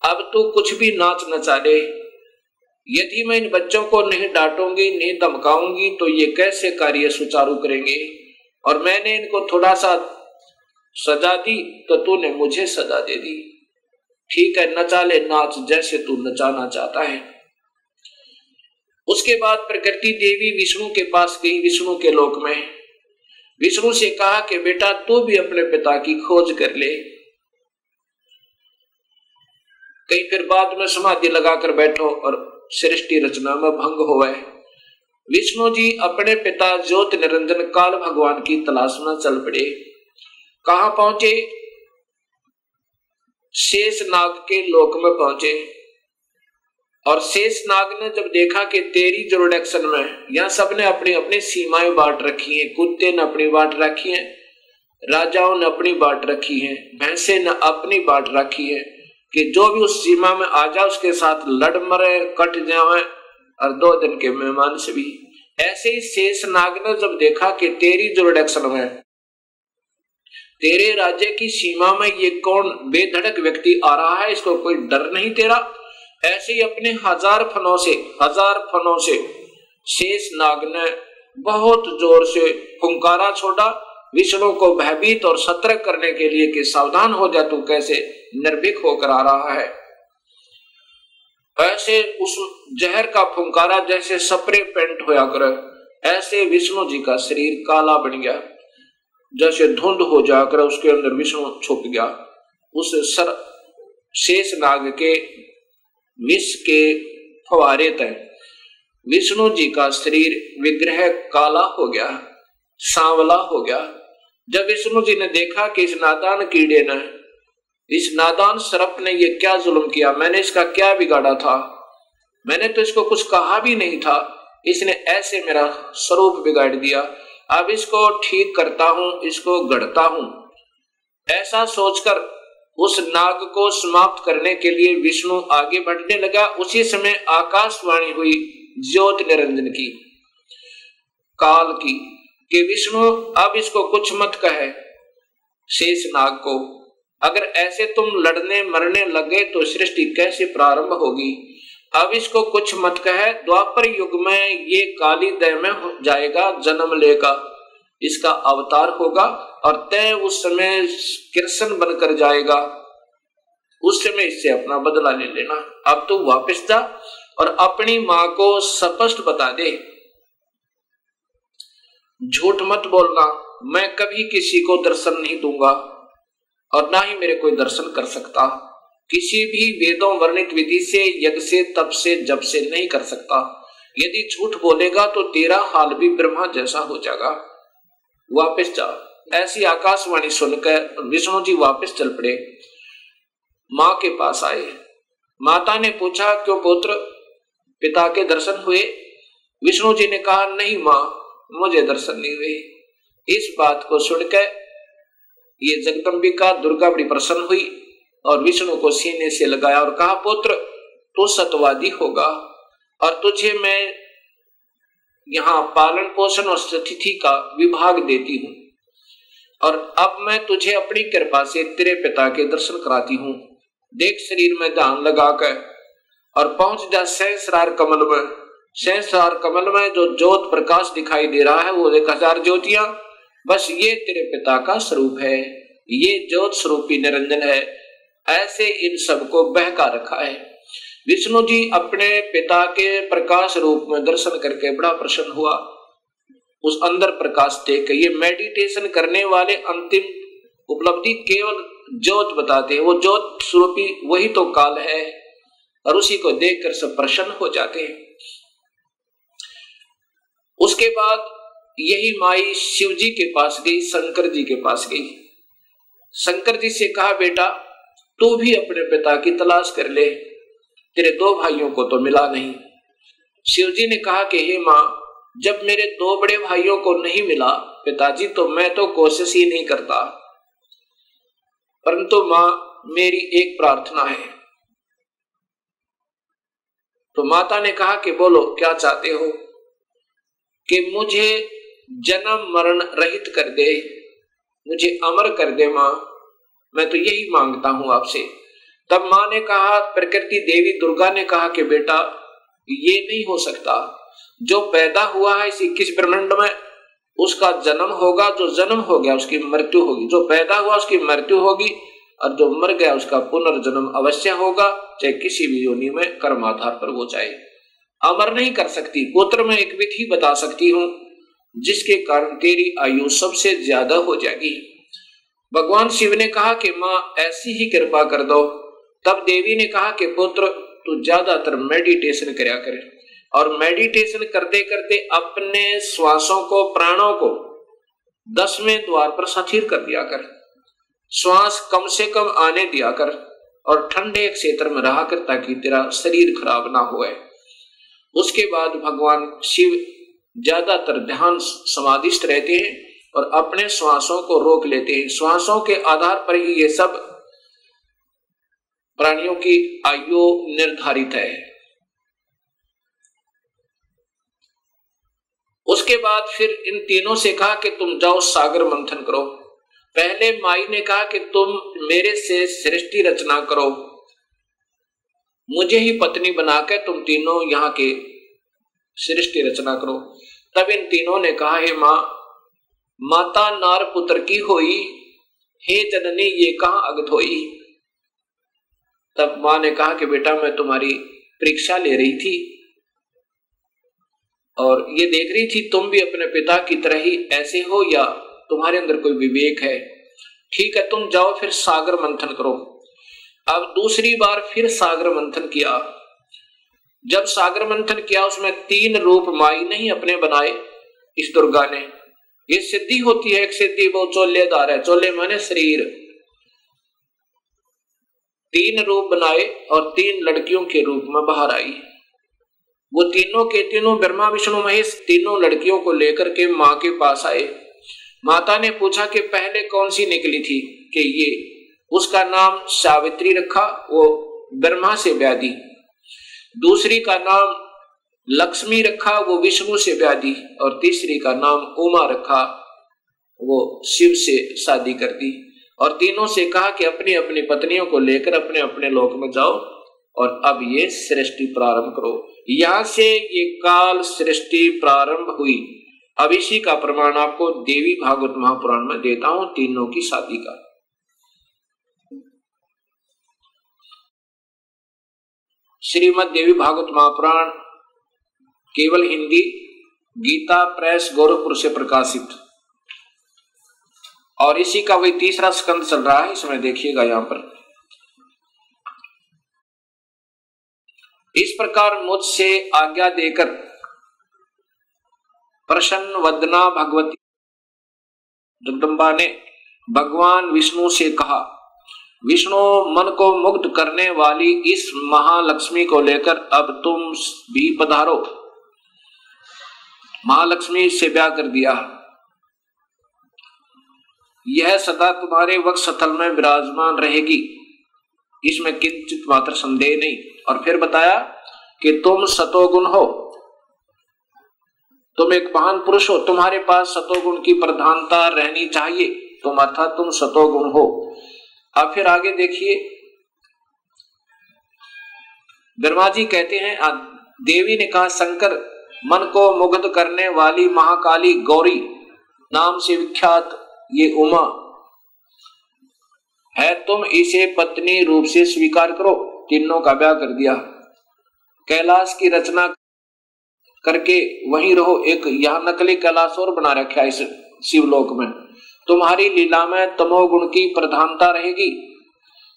Speaker 2: अब तू कुछ भी नाच नचा दे, यदि मैं इन बच्चों को नहीं डांटूंगी, नहीं धमकाऊंगी तो ये कैसे कार्य सुचारू करेंगे, और मैंने इनको थोड़ा सा सजा दी तो तूने मुझे सजा दे दी, ठीक है नचा ले, नाच जैसे तू नचाना चाहता है। उसके बाद प्रकृति देवी विष्णु के पास गई, विष्णु के लोक में। विष्णु से कहा कि बेटा तू भी अपने पिता की खोज कर ले, कहीं फिर बाद में समाधि लगाकर बैठो और सृष्टि रचना में भंग होवे। विष्णु जी अपने पिता ज्योति निरंजन काल भगवान की तलाश में चल पड़े। कहां पहुंचे? शेष नाग के लोक में पहुंचे, और शेष नाग ने जब देखा कि तेरी जुरिडिक्शन में यहां सबने अपनी अपनी सीमाएं बांट रखी हैं, कुत्ते ने अपनी बांट रखी है, राजाओं ने अपनी बांट रखी है, भैंसे ने अपनी बांट रखी है, कि जो भी उस सीमा में आ जाए उसके साथ लड़ मरे, कट जाए और 2 दिन के मेहमान से भी। ऐसे ही शेष नाग ने जब देखा कि तेरी जुरिडिक्शन में तेरे राज्य की सीमा में ये कौन बेधड़क व्यक्ति आ रहा है, इसको कोई डर नहीं तेरा? ऐसे ही अपने हजार फनों से शेष नाग ने बहुत जोर से फुंकारा छोड़ा, विष्णु को भयभीत और सतर्क करने के लिए कि सावधान हो जा, तू कैसे निर्भीक होकर आ रहा है। ऐसे उस जहर का फुंकारा जैसे स्प्रे पेंट होया करे, ऐसे विष्णु जी का शरीर काला बन गया, जैसे धुंध हो जाकर उसके अंदर विष्णु छुप गया। उस शेष नाग के विष के फवारे तय विष्णु जी का शरीर विग्रह काला हो गया, सांवला हो गया। जब विष्णु जी ने देखा कि इस नादान कीड़े ने, इस नादान सर्प ने ये क्या जुल्म किया, मैंने इसका क्या बिगाड़ा था, मैंने तो इसको कुछ कहा भी नहीं था, इसने ऐसे मेरा स्वरूप बिगाड़ दिया, अब इसको ठीक करता हूं, इसको गढ़ता हूं। ऐसा सोचकर उस नाग को समाप्त करने के लिए विष्णु आगे बढ़ने लगा। उसी समय आकाशवाणी हुई ज्योत निरंजन की, काल की, कि विष्णु अब इसको कुछ मत कहे शेष नाग को, अगर ऐसे तुम लड़ने मरने लगे तो सृष्टि कैसे प्रारंभ होगी। अब इसको कुछ मत कहे, द्वापर युग में ये काली देह में हो जाएगा, जन्म लेगा, इसका अवतार होगा और तय उस समय कृष्ण बनकर जाएगा, उस समय इससे अपना बदला ले लेना। अब तू वापस जा और अपनी मां को स्पष्ट बता दे, झूठ मत बोलना, मैं कभी किसी को दर्शन नहीं दूंगा और ना ही मेरे कोई दर्शन कर सकता, किसी भी वेदों वर्णित विधि से, यज्ञ से, तप से, जप से नहीं कर सकता। यदि झूठ बोलेगा तो तेरा हाल भी ब्रह्मा जैसा हो जाएगा, वापस जा। ऐसी आकाशवाणी सुनकर विष्णु जी वापस चल पड़े, मां के पास आए। माता ने पूछा, क्यों पुत्र, पिता के दर्शन हुए? विष्णु जी ने कहा, नहीं मां, मुझे दर्शन नहीं हुए। इस बात को सुनकर ये जगदम्बिका दुर्गा बड़ी प्रसन्न हुई और विष्णु को सीने से लगाया और कहा, पुत्र तू सतवादी होगा और तुझे मैं यहाँ पालन पोषण और स्थिति का विभाग देती हूँ और अब मैं तुझे अपनी कृपा से तेरे पिता के दर्शन कराती हूँ। देख शरीर में ध्यान लगाकर और पहुंच जा सहस्रार कमल में। सहस्रार कमल में जो ज्योत प्रकाश दिखाई दे रहा है वो 1000 ज्योतियां, बस ये तेरे पिता का स्वरूप है, ये ज्योत स्वरूपी निरंजन है। ऐसे इन सबको बहका रखा है। विष्णु जी अपने पिता के प्रकाश रूप में दर्शन करके बड़ा प्रसन्न हुआ। उस अंदर प्रकाश देख के, ये मेडिटेशन करने वाले अंतिम उपलब्धि केवल ज्योत बताते हैं, वो ज्योत स्वरूपी वही तो काल है और उसी को देखकर सब प्रसन्न हो जाते हैं। उसके बाद यही माई शिव जी के पास गई, शंकर जी के पास गई। शंकर जी से कहा, बेटा तू भी अपने पिता की तलाश कर ले, तेरे 2 भाइयों को तो मिला नहीं। शिव जी ने कहा कि हे मां, जब मेरे 2 बड़े भाइयों को नहीं मिला पिताजी, तो मैं तो कोशिश ही नहीं करता, परंतु मां मेरी एक प्रार्थना है। तो माता ने कहा कि बोलो क्या चाहते हो? कि मुझे जन्म मरण रहित कर दे, मुझे अमर कर दे मां, मैं तो यही मांगता हूं आपसे। तब मां ने कहा, प्रकृति देवी दुर्गा ने कहा कि बेटा ये नहीं हो सकता, जो पैदा हुआ है इस 21 ब्रह्मांड में उसका जन्म होगा, जो जन्म हो गया उसकी मृत्यु होगी, जो पैदा हुआ उसकी मृत्यु होगी और जो मर गया उसका पुनर्जन्म अवश्य होगा, चाहे किसी भी योनि में कर्म आधार पर वो चाहे। अमर नहीं कर सकती। पुत्र में एक विधि बता सकती हूं जिसके कारण तेरी आयु सबसे ज्यादा हो जाएगी। भगवान शिव ने कहा कि मां ऐसी ही कृपा कर दो। तब देवी ने कहा कि पुत्र तू ज्यादातर मेडिटेशन करया करे और मेडिटेशन करते करते अपने श्वासों को, प्राणों को 10वें द्वार पर स्थिर कर दिया कर, श्वास कम से कम आने दिया कर और ठंडे क्षेत्र में रहा कर ताकि तेरा शरीर खराब ना होए। उसके बाद भगवान शिव ज्यादातर ध्यान समाधिस्थ रहते हैं और अपने श्वासों को रोक लेते हैं। श्वासों के आधार पर ही ये सब प्राणियों की आयु निर्धारित है। उसके बाद फिर इन तीनों से कहा कि तुम जाओ सागर मंथन करो। पहले माई ने कहा कि तुम मेरे से सृष्टि रचना करो, मुझे ही पत्नी बनाकर तुम तीनों यहाँ के सृष्टि रचना करो। तब इन तीनों ने कहा, हे माँ, माता नार पुत्र की होई, हे जननी ये कहाँ अगत होई। तब माँ ने कहा कि बेटा मैं तुम्हारी परीक्षा ले रही थी और ये देख रही थी तुम भी अपने पिता की तरह ही ऐसे हो या तुम्हारे अंदर कोई विवेक है। ठीक है, तुम जाओ फिर सागर मंथन करो। अब दूसरी बार फिर सागर मंथन किया। जब सागर मंथन किया उसमें 3 रूप माई नहीं अपने बनाए इस दुर्गा ने। ये सिद्धि होती है, एक सिद्धि वो चोलेदार है, चोले माने शरीर। 3 रूप बनाए और 3 लड़कियों के रूप में बाहर आई। वो तीनों के तीनों ब्रह्मा विष्णु महेश तीनों लड़कियों को लेकर के माँ के पास आए। माता ने पूछा कि पहले कौन सी निकली थी, कि ये, उसका नाम सावित्री रखा, वो ब्रह्मा से ब्याह दी। दूसरी का नाम लक्ष्मी रखा, वो विष्णु से ब्याह दी। और तीसरी का नाम उमा रखा, वो शिव से शादी कर दी। और तीनों से कहा कि अपनी अपनी पत्नियों को लेकर अपने अपने लोक में जाओ और अब ये सृष्टि प्रारंभ करो। यहां से ये काल सृष्टि प्रारंभ हुई। अब इसी का प्रमाण आपको देवी भागवत महापुराण में देता हूं, तीनों की शादी का। श्रीमद देवी भागवत महापुराण केवल हिंदी, गीता प्रेस गोरखपुर से प्रकाशित, और इसी का वही 3रा स्कंद चल रहा है। इसमें देखिएगा यहां पर, इस प्रकार मुझसे आज्ञा देकर प्रसन्न वदना भगवती जगदम्बा ने भगवान विष्णु से कहा, विष्णु मन को मुग्ध करने वाली इस महालक्ष्मी को लेकर अब तुम भी पधारो। महालक्ष्मी से ब्याह कर दिया। यह सदा तुम्हारे वक्षस्थल में विराजमान रहेगी, इसमें किंचित मात्र संदेह नहीं। और फिर बताया कि तुम सतोगुण हो, तुम एक महान पुरुष हो, तुम्हारे पास सतोगुण की प्रधानता रहनी चाहिए, तुम अर्थात तुम सतोगुण हो। अब फिर आगे देखिए, ब्रह्मा जी कहते हैं, देवी ने कहा, शंकर मन को मुग्ध करने वाली महाकाली गौरी नाम से विख्यात ये उमा है, तुम इसे पत्नी रूप से स्वीकार करो। तीनों का ब्याह कर दिया। कैलाश की रचना करके वहीं रहो। एक यहां नकली कैलाश और बना रखा है इस शिवलोक में। तुम्हारी लीला में तमोगुण की प्रधानता रहेगी,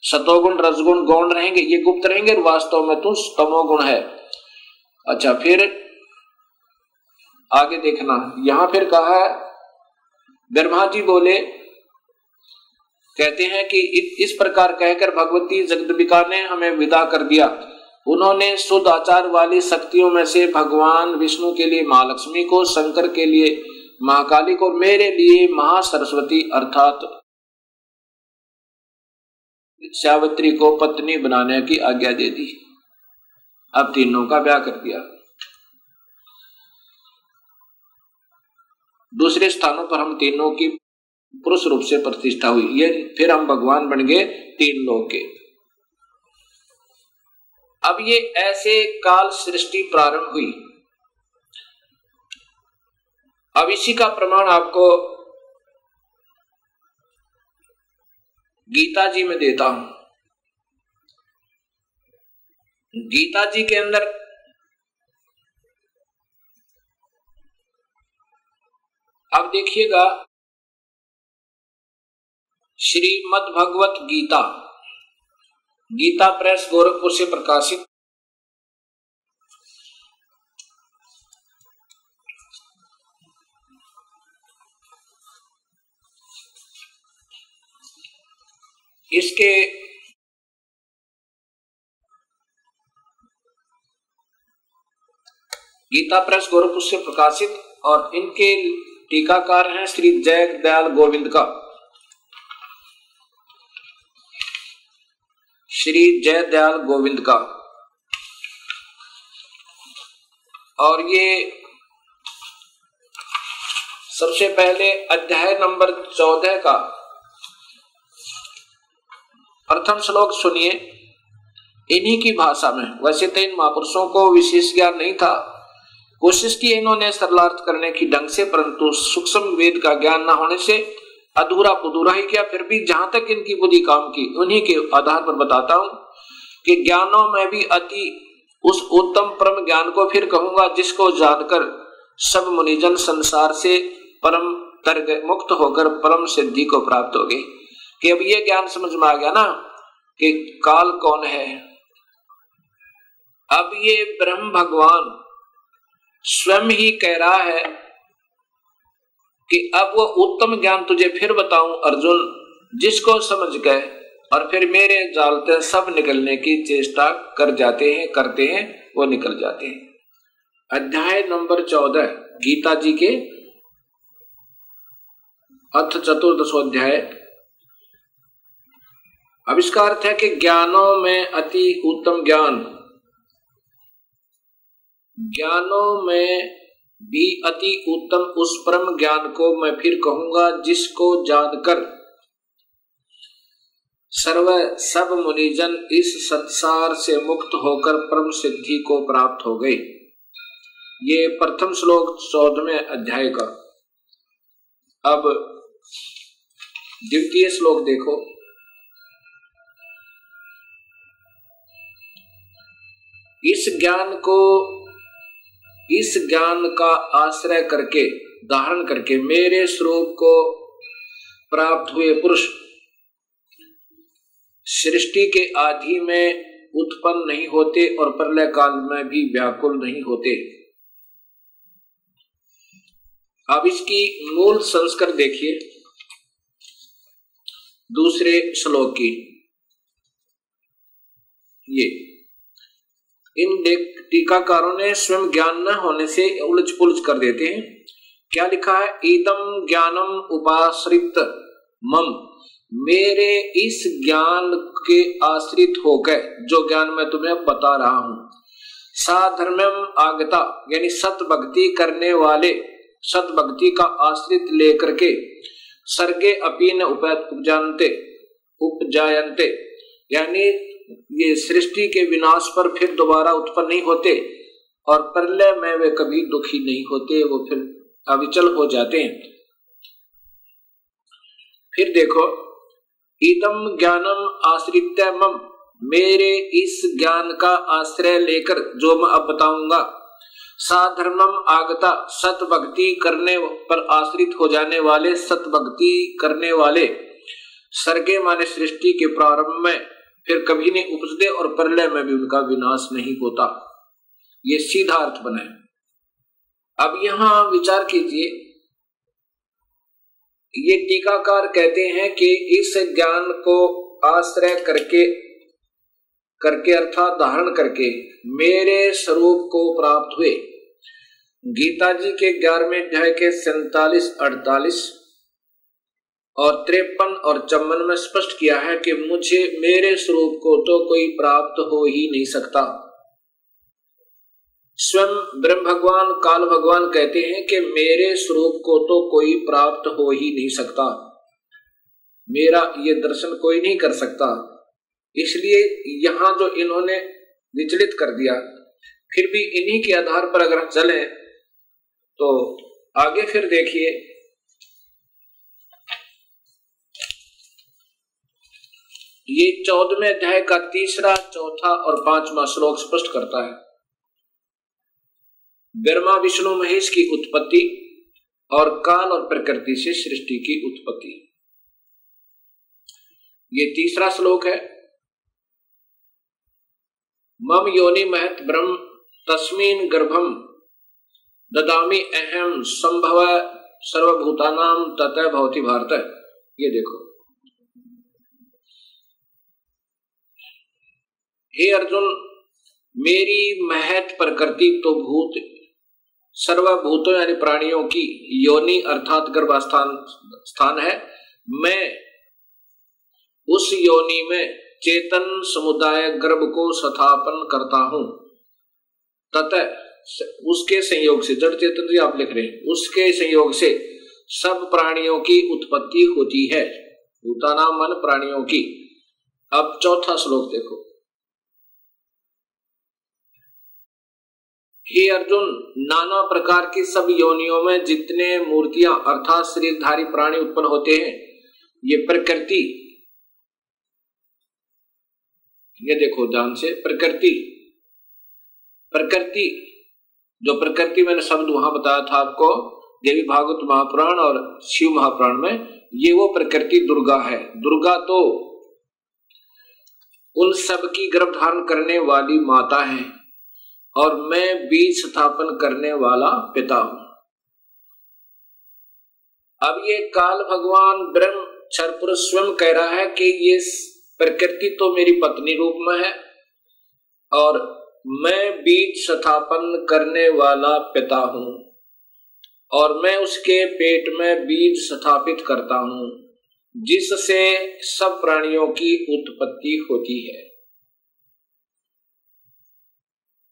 Speaker 2: सतोगुण रजगुण गौण रहेंगे, ये गुप्त रहेंगे, वास्तव में तुम तमोगुण है। अच्छा, फिर आगे देखना, यहां फिर कहा है, ब्रह्मा जी बोले, कहते हैं कि इस प्रकार कहकर भगवती जगदम्बिका ने हमें विदा कर दिया। उन्होंने शुद्ध आचार वाली शक्तियों में से भगवान विष्णु के लिए महालक्ष्मी को, शंकर के लिए महाकाली को, मेरे लिए महासरस्वती अर्थात सावित्री को पत्नी बनाने की आज्ञा दे दी। अब तीनों का ब्याह कर दिया। दूसरे स्थानों पर हम तीनों की पुरुष रूप से प्रतिष्ठा हुई। ये फिर हम भगवान बन गए 3 लोग के। अब ये ऐसे काल सृष्टि प्रारंभ हुई। अब इसी का प्रमाण आपको गीता जी में देता हूं। गीता जी के अंदर अब देखिएगा, श्रीमद् भगवत गीता, गीता प्रेस गोरखपुर से प्रकाशित, इसके गीता प्रेस गोरखपुर से प्रकाशित, और इनके टीकाकार हैं श्री जय दयाल गोविंद का, श्री जय दयाल गोविंद का। और ये सबसे पहले अध्याय नंबर 14 का प्रथम श्लोक सुनिए इन्हीं की भाषा में। वैसे तो इन महापुरुषों को विशेष ज्ञान नहीं था, कोशिश की इन्होंने सरलार्थ करने की ढंग से, परंतु सूक्ष्म वेद का ज्ञान न होने से अधूरा पुधूरा ही किया। फिर भी जहां तक इनकी बुद्धि काम की उन्हीं के आधार पर बताता हूं कि ज्ञानों में भी अति उस उत्तम परम ज्ञान को फिर कहूंगा जिसको जानकर सब मुनिजन संसार से परम तर्ग मुक्त होकर परम सिद्धि को प्राप्त हो गए। कि अब ये ज्ञान समझ में आ गया ना कि काल कौन है। अब ये ब्रह्म भगवान स्वयं ही कह रहा है कि अब वो उत्तम ज्ञान तुझे फिर बताऊं अर्जुन, जिसको समझ गए और फिर मेरे जाल से सब निकलने की चेष्टा कर जाते हैं, करते हैं, वो निकल जाते हैं। अध्याय नंबर 14 गीता जी के अथ चतुर्दशोध्याय। अब इसका अर्थ है कि ज्ञानों में अति उत्तम ज्ञान, ज्ञानों में भी अति उत्तम उस परम ज्ञान को मैं फिर कहूंगा जिसको जानकर सब मुनिजन इस संसार से मुक्त होकर परम सिद्धि को प्राप्त हो गए। ये प्रथम श्लोक 14वें अध्याय का। अब द्वितीय श्लोक देखो। इस ज्ञान का आश्रय करके धारण करके मेरे स्वरूप को प्राप्त हुए पुरुष सृष्टि के आदि में उत्पन्न नहीं होते और प्रलय काल में भी व्याकुल नहीं होते। अब इसकी मूल संस्कार देखिए दूसरे श्लोक की। ये इन टीकाकारों ने स्वयं ज्ञान न होने से उलझ पुलझ कर देते हैं। क्या लिखा है? इदम ज्ञानम उपाश्रित मम, मेरे इस ज्ञान के आश्रित होकर जो ज्ञान मैं तुम्हें बता रहा हूं, साधर्म्यम आगता यानी सत भक्ति करने वाले, सत भक्ति का आश्रित लेकर के सर्गे अपीन उपजायन्ते यानी ये सृष्टि के विनाश पर फिर दोबारा उत्पन्न नहीं होते और प्रलय में वे कभी दुखी नहीं होते, वो फिर अविचल हो जाते हैं। फिर देखो इदम ज्ञानम आश्रित्य मम, मेरे इस ज्ञान का आश्रय लेकर जो मैं अब बताऊंगा, साधर्मम आगता सत भक्ति करने पर आश्रित हो जाने वाले, सत भक्ति करने वाले, सर्गे माने सृष्टि के प्रारंभ में फिर कभी नहीं उपजते और प्रलय में भी उनका विनाश नहीं होता। ये सीधा अर्थ बना है। अब यहां विचार कीजिए, ये टीकाकार कहते हैं कि इस ज्ञान को आश्रय करके अर्थात धारण करके मेरे स्वरूप को प्राप्त हुए। गीता जी के 11वें अध्याय के 47, 48 और 53 और 54 में स्पष्ट किया है कि मुझे मेरे स्वरूप को तो कोई प्राप्त हो ही नहीं सकता। स्वयं ब्रह्म भगवान काल भगवान कहते हैं कि मेरे स्वरूप को तो कोई प्राप्त हो ही नहीं सकता, मेरा ये दर्शन कोई नहीं कर सकता। इसलिए यहां जो इन्होंने विचलित कर दिया, फिर भी इन्हीं के आधार पर अगर चले तो आगे फिर देखिए ये 14वें अध्याय का 3रा, 4था और 5वां श्लोक स्पष्ट करता है ब्रह्मा विष्णु महेश की उत्पत्ति और काल और प्रकृति से सृष्टि की उत्पत्ति। ये 3रा श्लोक है। मम योनि महत ब्रह्म तस्मिन् गर्भम ददामि अहम संभव सर्वभूतानां ततः भवति भारत। ये देखो, हे अर्जुन, मेरी महत प्रकृति तो भूत सर्वभूतों यानी प्राणियों की योनि अर्थात गर्भास्थान है। मैं उस योनि में चेतन समुदाय गर्भ को स्थापन करता हूं। ततः उसके संयोग से, जड़ चेतन जी आप लिख रहे हैं, उसके संयोग से सब प्राणियों की उत्पत्ति होती है। भूतानां मन प्राणियों की। अब चौथा श्लोक देखो। हे अर्जुन, नाना प्रकार की सब योनियों में जितने मूर्तियां अर्थात शरीरधारी प्राणी उत्पन्न होते हैं, ये प्रकृति, ये देखो ध्यान से, प्रकृति जो प्रकृति मैंने शब्द वहां बताया था आपको देवी भागवत महापुराण और शिव महापुराण में, ये वो प्रकृति दुर्गा है। दुर्गा तो उन सब की गर्भ धारण करने वाली माता है और मैं बीज स्थापन करने वाला पिता हूं। अब ये काल भगवान ब्रह्म क्षर पुरुष स्वयं कह रहा है कि ये प्रकृति तो मेरी पत्नी रूप में है और मैं बीज स्थापन करने वाला पिता हूं और मैं उसके पेट में बीज स्थापित करता हूं जिससे सब प्राणियों की उत्पत्ति होती है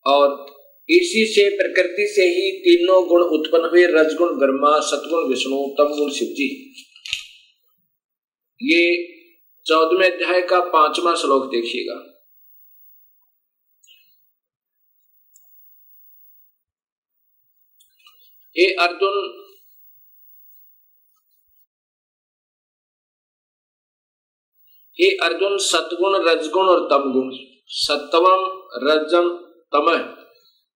Speaker 2: और इसी से प्रकृति से ही तीनों गुण उत्पन्न हुए, रजगुण ब्रह्मा, सतगुण विष्णु, तमगुण शिव जी। ये 14वें अध्याय का 5वां श्लोक देखिएगा। हे अर्जुन, सतगुण, रजगुण और तमगुण, सत्वम रजम तमः,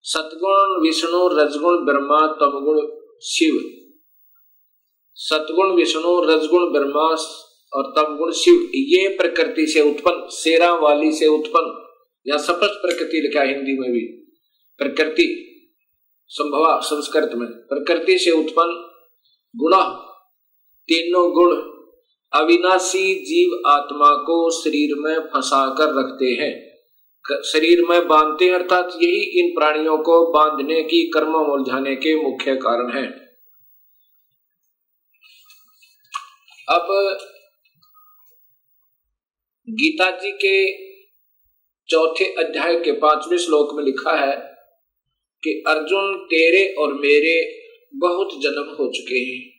Speaker 2: सतगुण विष्णु, रजगुण ब्रह्मा, तमगुण शिव। सतगुण विष्णु, रजगुण ब्रह्मा और तमगुण शिव, ये प्रकृति से उत्पन्न, शेरा वाली से उत्पन्न, या स्पष्ट प्रकृति लिखा हिंदी में भी, प्रकृति संभवा संस्कृत में, प्रकृति से उत्पन्न गुण, तीनों गुण अविनाशी जीव आत्मा को शरीर में फंसा कर रखते हैं, शरीर में बांधते हैं, अर्थात यही इन प्राणियों को बांधने की, कर्म उलझाने के मुख्य कारण है। अब गीता जी के 4थे अध्याय के 5वें श्लोक में लिखा है कि अर्जुन, तेरे और मेरे बहुत जन्म हो चुके हैं,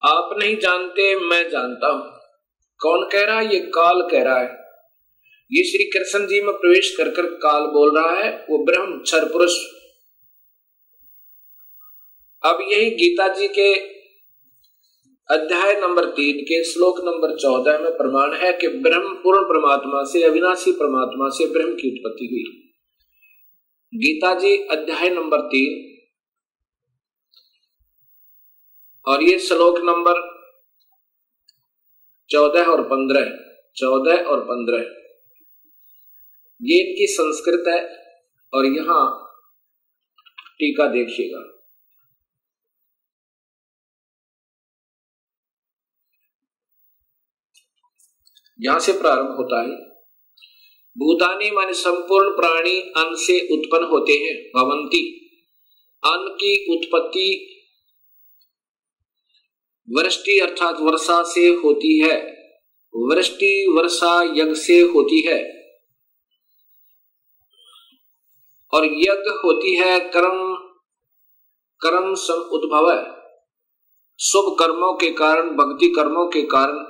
Speaker 2: आप नहीं जानते, मैं जानता हूं। कौन कह रहा है? ये काल कह रहा है। ये श्री कृष्ण जी में प्रवेश कर कर काल बोल रहा है, वो ब्रह्म क्षर पुरुष। अब यही गीता जी के अध्याय नंबर 3 के श्लोक नंबर 14 में प्रमाण है कि ब्रह्म पूर्ण परमात्मा से, अविनाशी परमात्मा से ब्रह्म की उत्पत्ति हुई। गीता जी अध्याय नंबर 3 और ये श्लोक नंबर 14 और 15, ये इनकी संस्कृत है और यहां टीका देखिएगा। यहां से प्रारंभ होता है, भूतानी माने संपूर्ण प्राणी अन्न से उत्पन्न होते हैं, भवंती, अन्न की उत्पत्ति वृष्टि अर्थात वर्षा से होती है, वृष्टि वर्षा यज्ञ से होती है और यज्ञ होती है कर्म उद्भव है, शुभ कर्मों के कारण, भक्ति कर्मों के कारण,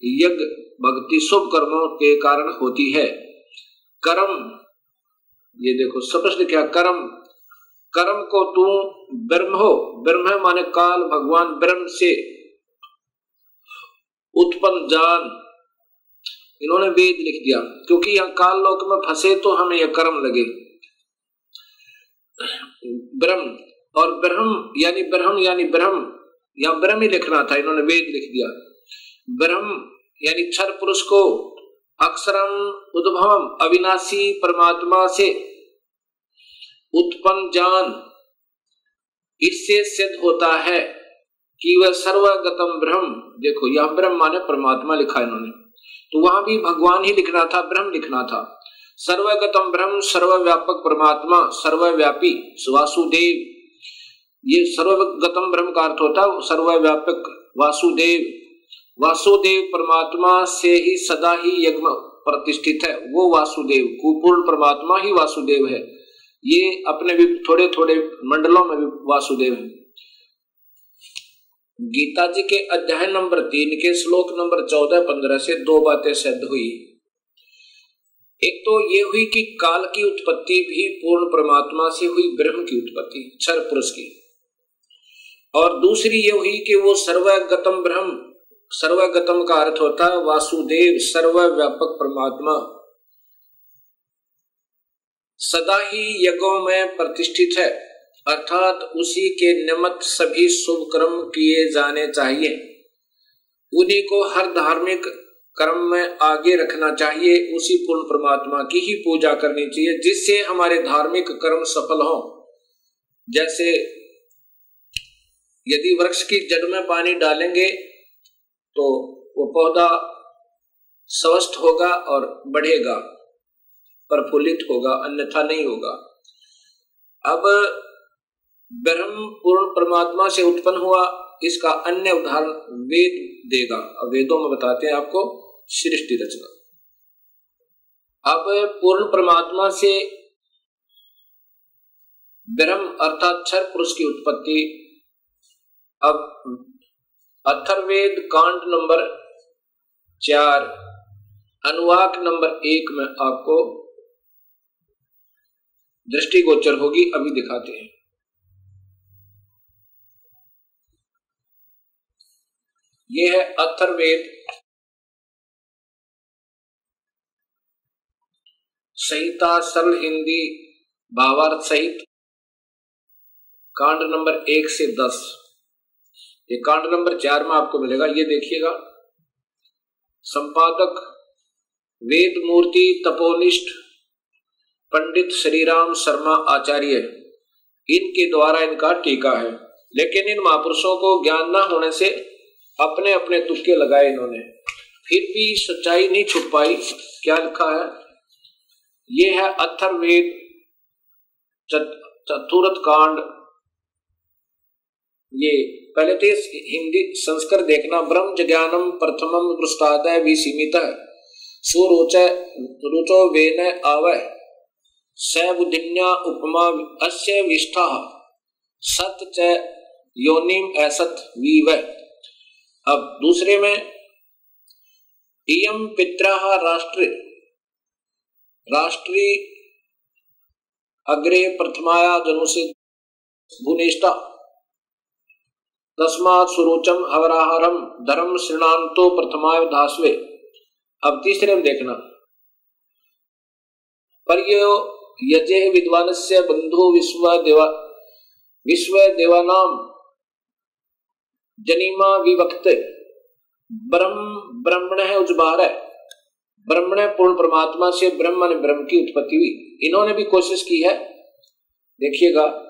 Speaker 2: यज्ञ भक्ति शुभ कर्मों के कारण होती है। कर्म, ये देखो स्पष्ट क्या, कर्म को तू ब्रह्म हो, ब्रह्म माने काल भगवान ब्रह्म से उत्पन्न जान, इन्होंने वेद लिख दिया क्योंकि यहां काल लोक में फंसे तो हमें यह कर्म लगे। ब्रह्म और ब्रह्म यानी ब्रह्म, यहां ब्रह्म ही लिखना था, इन्होंने वेद लिख दिया। ब्रह्म यानी क्षर पुरुष को अक्षरम उद्भवम अविनाशी परमात्मा से उत्पन्न जान, इससे सिद्ध होता है कि वह सर्वगतम ब्रह्म, देखो यह ब्रह्म माने परमात्मा लिखा इन्होंने, तो वहां भी भगवान ही लिखना था, ब्रह्म लिखना था। सर्वगतम ब्रह्म, सर्वव्यापक परमात्मा, सर्वव्यापी वासुदेव, ये सर्वगतम ब्रह्म का अर्थ होता है सर्वव्यापक वासुदेव। वासुदेव परमात्मा से ही सदा ही यज्ञ प्रतिष्ठित है, वो वासुदेव, पूर्ण परमात्मा ही वासुदेव है। ये अपने भी थोड़े थोड़े मंडलों में भी वासुदेव है। गीता जी के अध्याय नंबर 3 के श्लोक नंबर 14-15 से दो बातें सिद्ध हुई। एक तो ये हुई कि काल की उत्पत्ति भी पूर्ण परमात्मा से हुई, ब्रह्म की उत्पत्ति क्षर पुरुष की। और दूसरी ये हुई कि वो सर्वगतम ब्रह्म, सर्वगतम का अर्थ होता है वासुदेव, सर्वव्यापक परमात्मा सदा ही यज्ञों में प्रतिष्ठित है, अर्थात उसी के निमित्त सभी शुभ कर्म किए जाने चाहिए। उन्हीं को हर धार्मिक कर्म में आगे रखना चाहिए, उसी पूर्ण परमात्मा की ही पूजा करनी चाहिए जिससे हमारे धार्मिक कर्म सफल हों। जैसे यदि वृक्ष की जड़ में पानी डालेंगे तो वो पौधा स्वस्थ होगा और बढ़ेगा, प्रफुल्लित होगा, अन्यथा नहीं होगा। अब ब्रह्म पूर्ण परमात्मा से उत्पन्न हुआ, इसका अन्य उदाहरण वेद देगा। अब वेदों में बताते हैं आपको सृष्टि रचना। अब पूर्ण परमात्मा से ब्रह्म अर्थात क्षर पुरुष की उत्पत्ति। अब अथर्ववेद कांड नंबर 4 अनुवाक नंबर 1 में आपको दृष्टिगोचर होगी, अभी दिखाते हैं। यह है अथर्ववेद संहिता सरल हिंदी भावार्थ सहित कांड नंबर 1 से 10। ये कांड नंबर 4 में आपको मिलेगा। ये देखिएगा, संपादक वेद मूर्ति तपोनिष्ठ पंडित श्रीराम शर्मा आचार्य, इनके द्वारा इनका टीका है। लेकिन इन महापुरुषों को ज्ञान न होने से अपने अपने तुक्के लगाए इन्होंने, फिर भी सच्चाई नहीं छुप पाई। क्या लिखा है? ये है अथर्ववेद चतुर्थ कांड। ये पहले तो हिंदी संस्कृत देखना। ब्रह्म ज्ञानम प्रथमम दृष्टादय विसीमित सुरुचो वेन आवय स बुद्धिन्या उपमा अस्य विष्ठा सत च योनिम असत वीव। अब दूसरे में इयम पित्रः राष्ट्री अग्रे प्रथमाया जनुषे भुनेष्टा तस्मात् सुरुचम हवराहरम धर्म श्रृणान्तो प्रथमाय धास्वे। अब तीसरे में देखना, पर्यो यजे विद्वानस्य बंधु विश्व देवानाम जनिमा विवक्त ब्रह्मण है उजबार है। ब्रह्मण पूर्ण परमात्मा से ब्रह्म ने ब्रह्म की उत्पत्ति हुई। इन्होंने भी कोशिश की है, देखिएगा।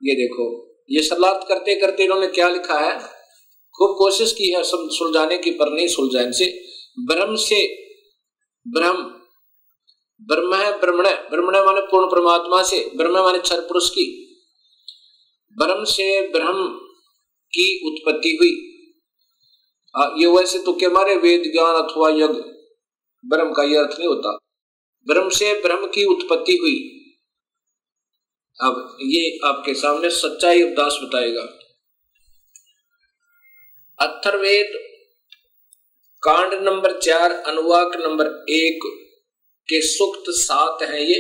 Speaker 2: ये देखो, ये सलात करते करते इन्होंने क्या लिखा है, खूब कोशिश की है सब सुलझाने की, पर नहीं सुलझा इनसे। ब्रह्म से ब्रह्म, ब्रह्म है ब्रह्मण, ब्रह्मण माने पूर्ण परमात्मा से, ब्रह्म माने क्षर पुरुष की, ब्रह्म से ब्रह्म की उत्पत्ति हुई। ये वैसे तो क्या मारे वेद ज्ञान अथवा यज्ञ, ब्रह्म का यह अर्थ नहीं होता। ब्रह्म से ब्रह्म की उत्पत्ति हुई। अब ये आपके सामने सच्चाई उपदास बताएगा। अथर्ववेद कांड नंबर 4 अनुवाक नंबर 1 के सूक्त 7 है। ये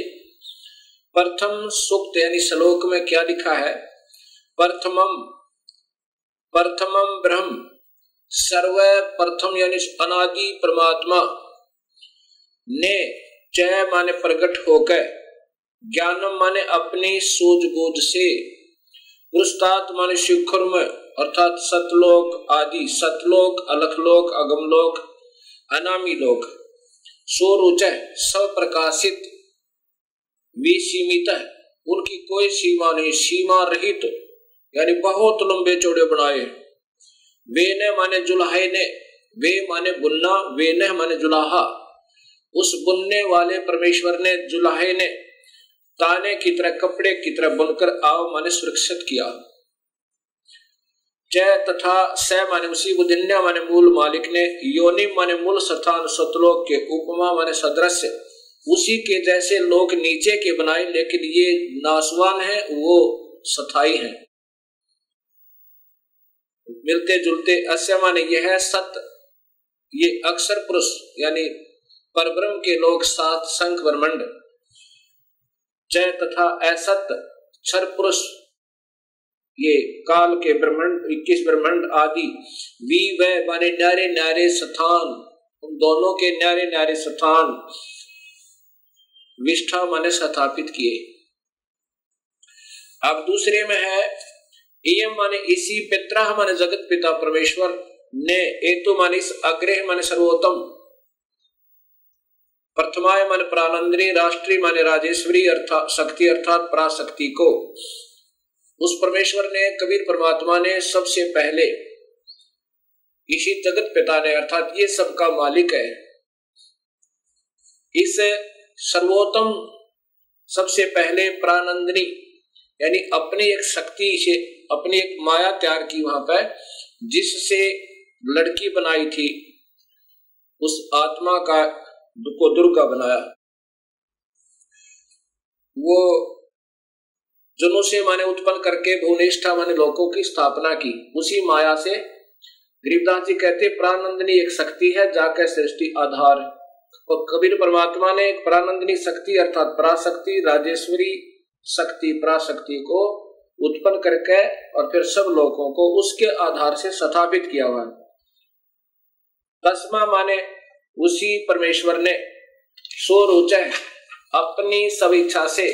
Speaker 2: प्रथम सूक्त यानी श्लोक में क्या लिखा है, प्रथमम ब्रह्म, सर्व प्रथम यानी अनादि परमात्मा ने च माने प्रकट होकर, ज्ञानम माने अपनी सूझबूझ से, पुरुषार्थ माने शिखर में अर्थात सतलोक आदि, सतलोक अलखलोक अगमलोक अनामी लोक, स्वरुच सप्रकाशित विसीमित, उनकी कोई सीमा नहीं, सीमा रहित तो, यानी बहुत लंबे चौड़े बनाए। वे ने माने जुलाहे ने, वे माने बुनना, वे ने माने जुलाहा, उस बुनने वाले परमेश्वर ने, जुलाहे ने ताने की तरह कपड़े की तरह बुनकर आव माने सुरक्षित किया। जय तथा स माने उसी, बुद्धिन्या माने मूल मालिक ने, योनि माने मूल स्थान सतलोक के, उपमा माने सदृश्य, उसी के जैसे लोग नीचे के बनाए, लेकिन ये नासवान है, वो सथाई हैं, मिलते जुलते। अस्य माने यह सत, ये अक्षर पुरुष यानी परब्रह्म के लोग 7 संख ब्रह्मांड, जय तथा असत क्षर पुरुष ये काल के ब्रह्मांड 21 ब्रह्मांड आदि, वी वह माने न्यारे न्यारे स्थान, उन दोनों के न्यारे न्यारे स्थान, विष्ठा माने स्थापित किए। अब दूसरे में है इयम माने इसी, पित्रा माने जगत पिता परमेश्वर ने, एतु माने इस, अग्रह माने सर्वोत्तम, प्रथमाय माने प्राणंदनी, राष्ट्री माने राजेश्वरी अर्थात शक्ति अर्थात पराशक्ति को, उस परमेश्वर ने कबीर परमात्मा ने सबसे पहले इसी जगत पिता ने अर्थात ये सबका मालिक है, इस सर्वोत्तम सबसे पहले प्राणंदनी यानी अपनी एक शक्ति से अपनी एक माया तैयार की वहां पर, जिससे लड़की बनाई थी, उस आत्मा का को दुर्गा बनाया। वो जनों से माने उत्पन्न करके भुवनेष्ठा माने लोकों की स्थापना की, उसी माया से गरीबदास जी कहते प्राणंदनी एक शक्ति है जाकर सृष्टि आधार, और कबीर परमात्मा ने एक प्राणंदनी शक्ति अर्थात पराशक्ति राजेश्वरी शक्ति पराशक्ति को उत्पन्न करके और फिर सब लोगों को उसके आधार से स्थापित किया हुआ। तस्मा माने उसी परमेश्वर ने सोरोच अपनी सब इच्छा से,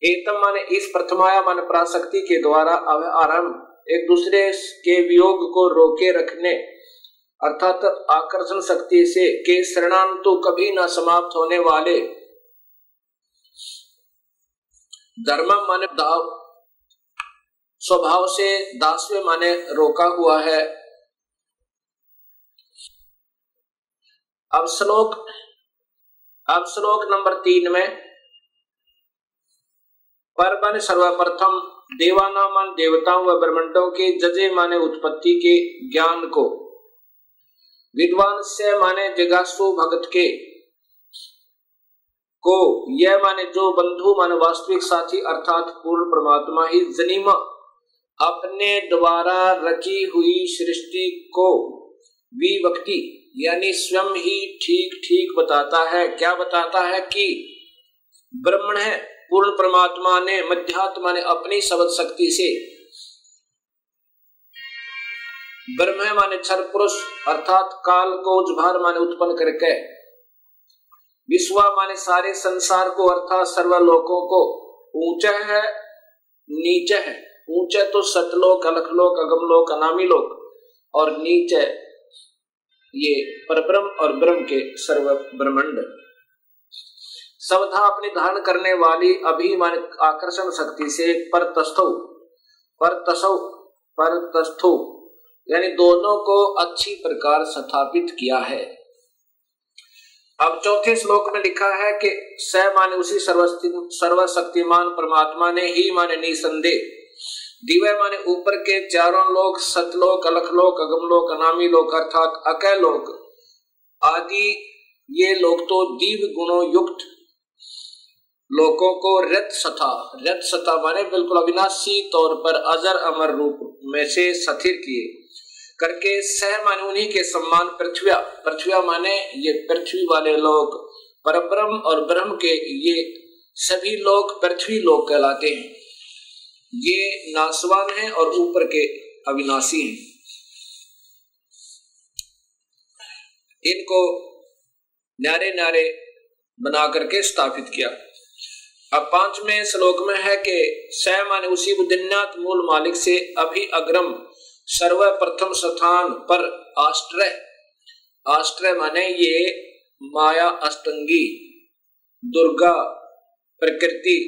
Speaker 2: एतम माने इस प्रथमाया माने पराशक्ति के द्वारा आरंभ एक दूसरे के वियोग को रोके रखने अर्थात आकर्षण शक्ति से के शरणांतु कभी ना समाप्त होने वाले, धर्म माने दाव स्वभाव से दासवे माने रोका हुआ है। अब श्लोक नंबर 3 में पर माने सर्वप्रथम देवाना मान देवताओं व ब्रह्मांडों के जजे माने उत्पत्ति के ज्ञान को, विद्वान से माने जिज्ञासु भगत के को, यह माने जो बंधु माने वास्तविक साथी अर्थात पूर्ण परमात्मा ही जनीमा अपने द्वारा रची हुई सृष्टि को विभक्ति यानी स्वयं ही ठीक ठीक बताता है। क्या बताता है कि ब्रह्मण है, पूर्ण परमात्मा ने मध्यात्मा ने अपनी शब्द शक्ति से, ब्रह्म माने क्षर पुरुष अर्थात काल को उजभार माने उत्पन्न करके, विश्वा माने सारे संसार को अर्थात सर्वलोकों को, ऊंचा है नीचे है, ऊंचा तो सतलोक अलखलोक अगमलोक अनामी लोक, और नीचे ये परब्रह्म और ब्रह्म के सर्व ब्रह्मांड। सबधा अपनी धारण करने वाली अभिमान आकर्षण शक्ति से परतस्थो यानी दोनों को अच्छी प्रकार स्थापित किया है। अब चौथे श्लोक में लिखा है कि स माने उसी सर्वशक्तिमान परमात्मा ने ही माने निसंदेह, दिव्य माने ऊपर के चारों लोक, सतलोक अलखलोक अगमलोक अनामी लोक अर्थात अकय लोक आदि, ये लोग तो दिव्य गुणों युक्त लोकों को रत सथा माने बिल्कुल अविनाशी तौर पर अजर अमर रूप में से स्थिर किए करके, सह माने उन्हीं के सम्मान पृथ्व्या माने ये पृथ्वी वाले लोग, परब्रह्म और ब्रह्म के ये सभी लोग पृथ्वी लोग कहलाते हैं। ये नासवान हैं और ऊपर के अविनाशी हैं। इनको न्यारे न्यारे बना करके स्थापित किया। अब 5वें श्लोक में है कि स माने उसी बुद्धिन्यात मूल मालिक से अभि अग्रम सर्वप्रथम स्थान पर आश्रय माने ये माया अष्टंगी दुर्गा प्रकृति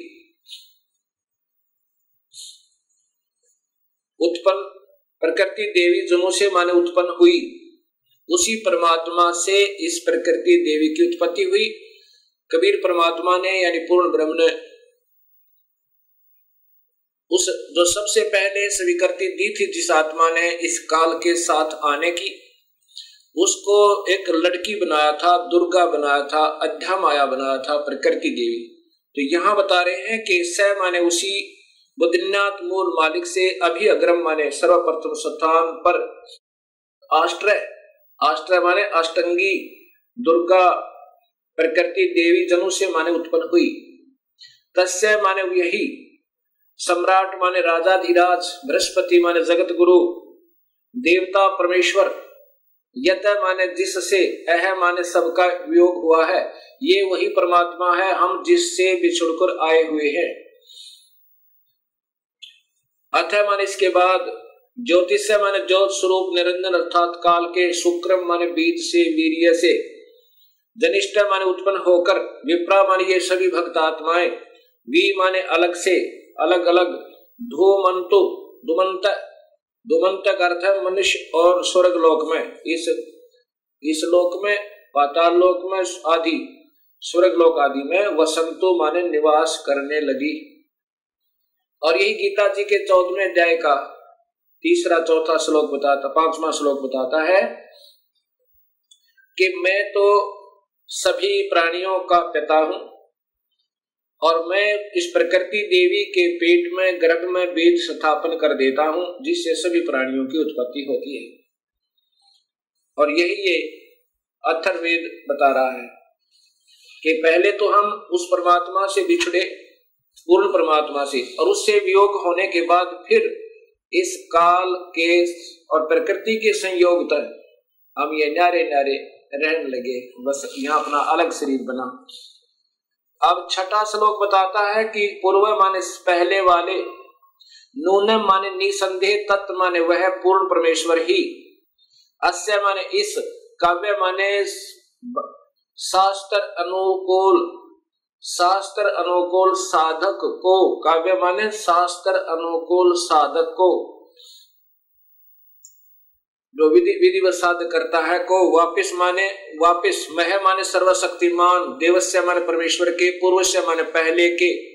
Speaker 2: उत्पन्न, प्रकृति देवी जनों से माने उत्पन्न हुई, उसी परमात्मा से इस प्रकृति देवी की उत्पत्ति हुई। कबीर परमात्मा ने यानी पूर्ण ब्रह्म ने उस जो सबसे पहले स्वीकृति दी थी जिस आत्मा ने इस काल के साथ आने की, उसको एक लड़की बनाया था, दुर्गा बनाया था, अध्या माया बनाया था प्रकृति देवी, तो यहाँ बता रहे हैं कि स माने उसी बद्रीनाथ मूल मालिक से अभी अग्रम माने सर्वप्रथम स्थान पर आश्रय माने अष्टंगी दुर्गा प्रकृति देवी जनु से माने उत्पन्न हुई। तस्य माने यही, सम्राट माने राजाधिराज, बृहस्पति माने जगत गुरु, देवता परमेश्वर, यत माने जिससे, अह माने सबका वियोग हुआ है, ये वही परमात्मा है हम जिससे बिछुड़कर आए हुए हैं। अथ माने इसके बाद, ज्योतिष माने ज्योत स्वरूप निरंजन अर्थात काल के, शुक्रम माने बीज से, वीर्य से, जनिष्ठ माने उत्पन्न होकर, विप्रा माने ये सभी भक्त आत्माएं, वी माने अलग से, अलग अलग, धूमंतु दुमंत का अर्थ है मनुष्य और स्वर्ग लोक में, इस लोक में, पाताल लोक में आदि, स्वर्ग लोक आदि में, वसंतो माने निवास करने लगी। और यही गीता जी के 14वें अध्याय का 3-4 श्लोक बताता, 5वां श्लोक बताता है कि मैं तो सभी प्राणियों का पिता हूं और मैं इस प्रकृति देवी के पेट में गर्भ में बीज स्थापन कर देता हूं जिससे सभी प्राणियों की उत्पत्ति होती है। और यही ये अथर्ववेद बता रहा है कि पहले तो हम उस परमात्मा से बिछड़े, पूर्ण परमात्मा से, और उससे वियोग होने के बाद फिर इस काल के और प्रकृति के संयोग तक हम ये न्यारे न्यारे रहने लगे, बस यहाँ अपना अलग शरीर बना। अब 6वां श्लोक बताता है कि पूर्व माने पहले वाले, नूनम माने निसंदेह, तत्व माने वह पूर्ण परमेश्वर ही, अस्य माने इस, काव्य माने शास्त्र अनुकूल साधक को, काव्य माने शास्त्र अनुकूल साधक को, जो विधिवत साध करता है को, वापिस माने वापिस, मह माने सर्वशक्तिमान, देवस्य माने परमेश्वर के, पूर्वस्य माने पहले के,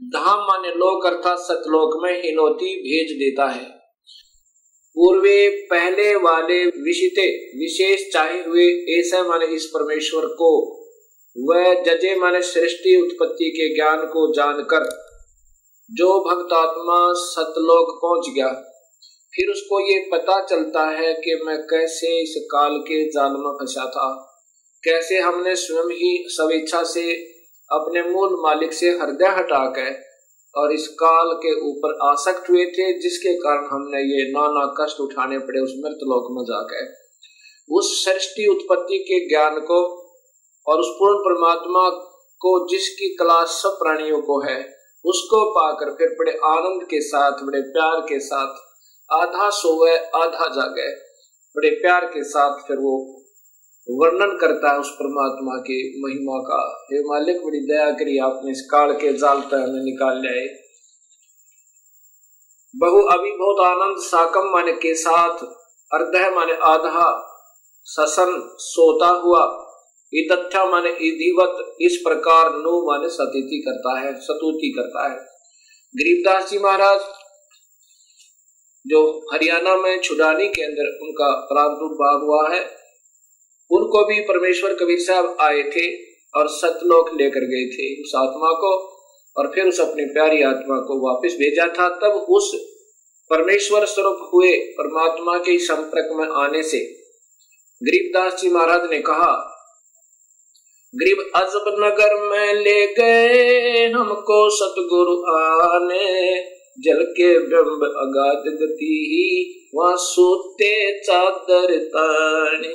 Speaker 2: धाम माने लोक अर्थात सतलोक में हिनोती भेज देता है। पूर्वे पहले वाले विशिते विशेष चाहे हुए, ऐसा माने इस परमेश्वर को, वह जजे माने सृष्टि उत्पत्ति के ज्ञान को जानकर जो भक्त आत्मा सतलोक पहुंच गया, फिर उसको ये पता चलता है कि मैं कैसे इस काल के जाल में फंसा था, कैसे हमने स्वयं ही स्वेच्छा से अपने मूल मालिक से हृदय हटाकर और इस काल के ऊपर आसक्त हुए थे, जिसके कारण हमने ये नाना कष्ट उठाने पड़े उस मृतलोक में जाकर। उस सृष्टि उत्पत्ति के ज्ञान को और उस पूर्ण परमात्मा को जिसकी तलाश सब प्राणियों को है, उसको पाकर फिर बड़े आनंद के साथ, बड़े प्यार के साथ, आधा सोवे आधा जागे, बड़े प्यार के साथ फिर वो वर्णन करता है उस परमात्मा की महिमा का। हे मालिक, बड़ी दया करी, आपने इस काल के जाल तक हमें निकाल लाए। बहु अभिभूत आनंद साकम माने के साथ, अर्धः माने आधा, ससन सोता हुआ, इतथ्या माने इधिवत, इस प्रकार, नो माने सतीति करता है, सतुति करता है। गरीबदास जी महाराज जो हरियाणा में छुड़ानी के अंदर उनका प्रादुर्भाव हुआ है, उनको भी परमेश्वर कबीर साहब आए थे और सतलोक लेकर गए थे उस आत्मा को, और फिर उस अपनी प्यारी आत्मा को वापस भेजा था। तब उस परमेश्वर स्वरूप हुए परमात्मा के संपर्क में आने से गरीबदास जी महाराज ने कहा, गरीब अजब नगर में ले गए हमको सतगुरु आने, जल के ब्रह्म अगाध गति ही वहां सोते चादर ताने।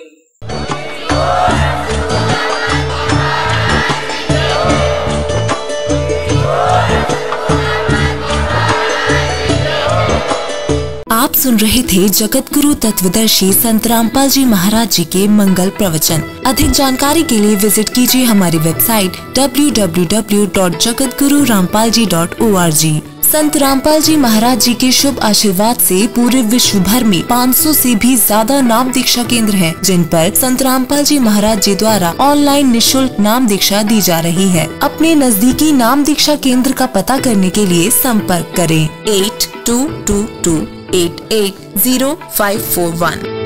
Speaker 3: आप सुन रहे थे जगत गुरु तत्वदर्शी संत रामपाल जी महाराज जी के मंगल प्रवचन। अधिक जानकारी के लिए विजिट कीजिए हमारी वेबसाइट www.jagatgururampalji.org। संत रामपाल जी महाराज जी के शुभ आशीर्वाद से पूरे विश्व भर में 500 से भी ज्यादा नाम दीक्षा केंद्र हैं, जिन पर संत रामपाल जी महाराज जी द्वारा ऑनलाइन निशुल्क नाम दीक्षा दी जा रही है। अपने नजदीकी नाम दीक्षा केंद्र का पता करने के लिए संपर्क करें 8222880541।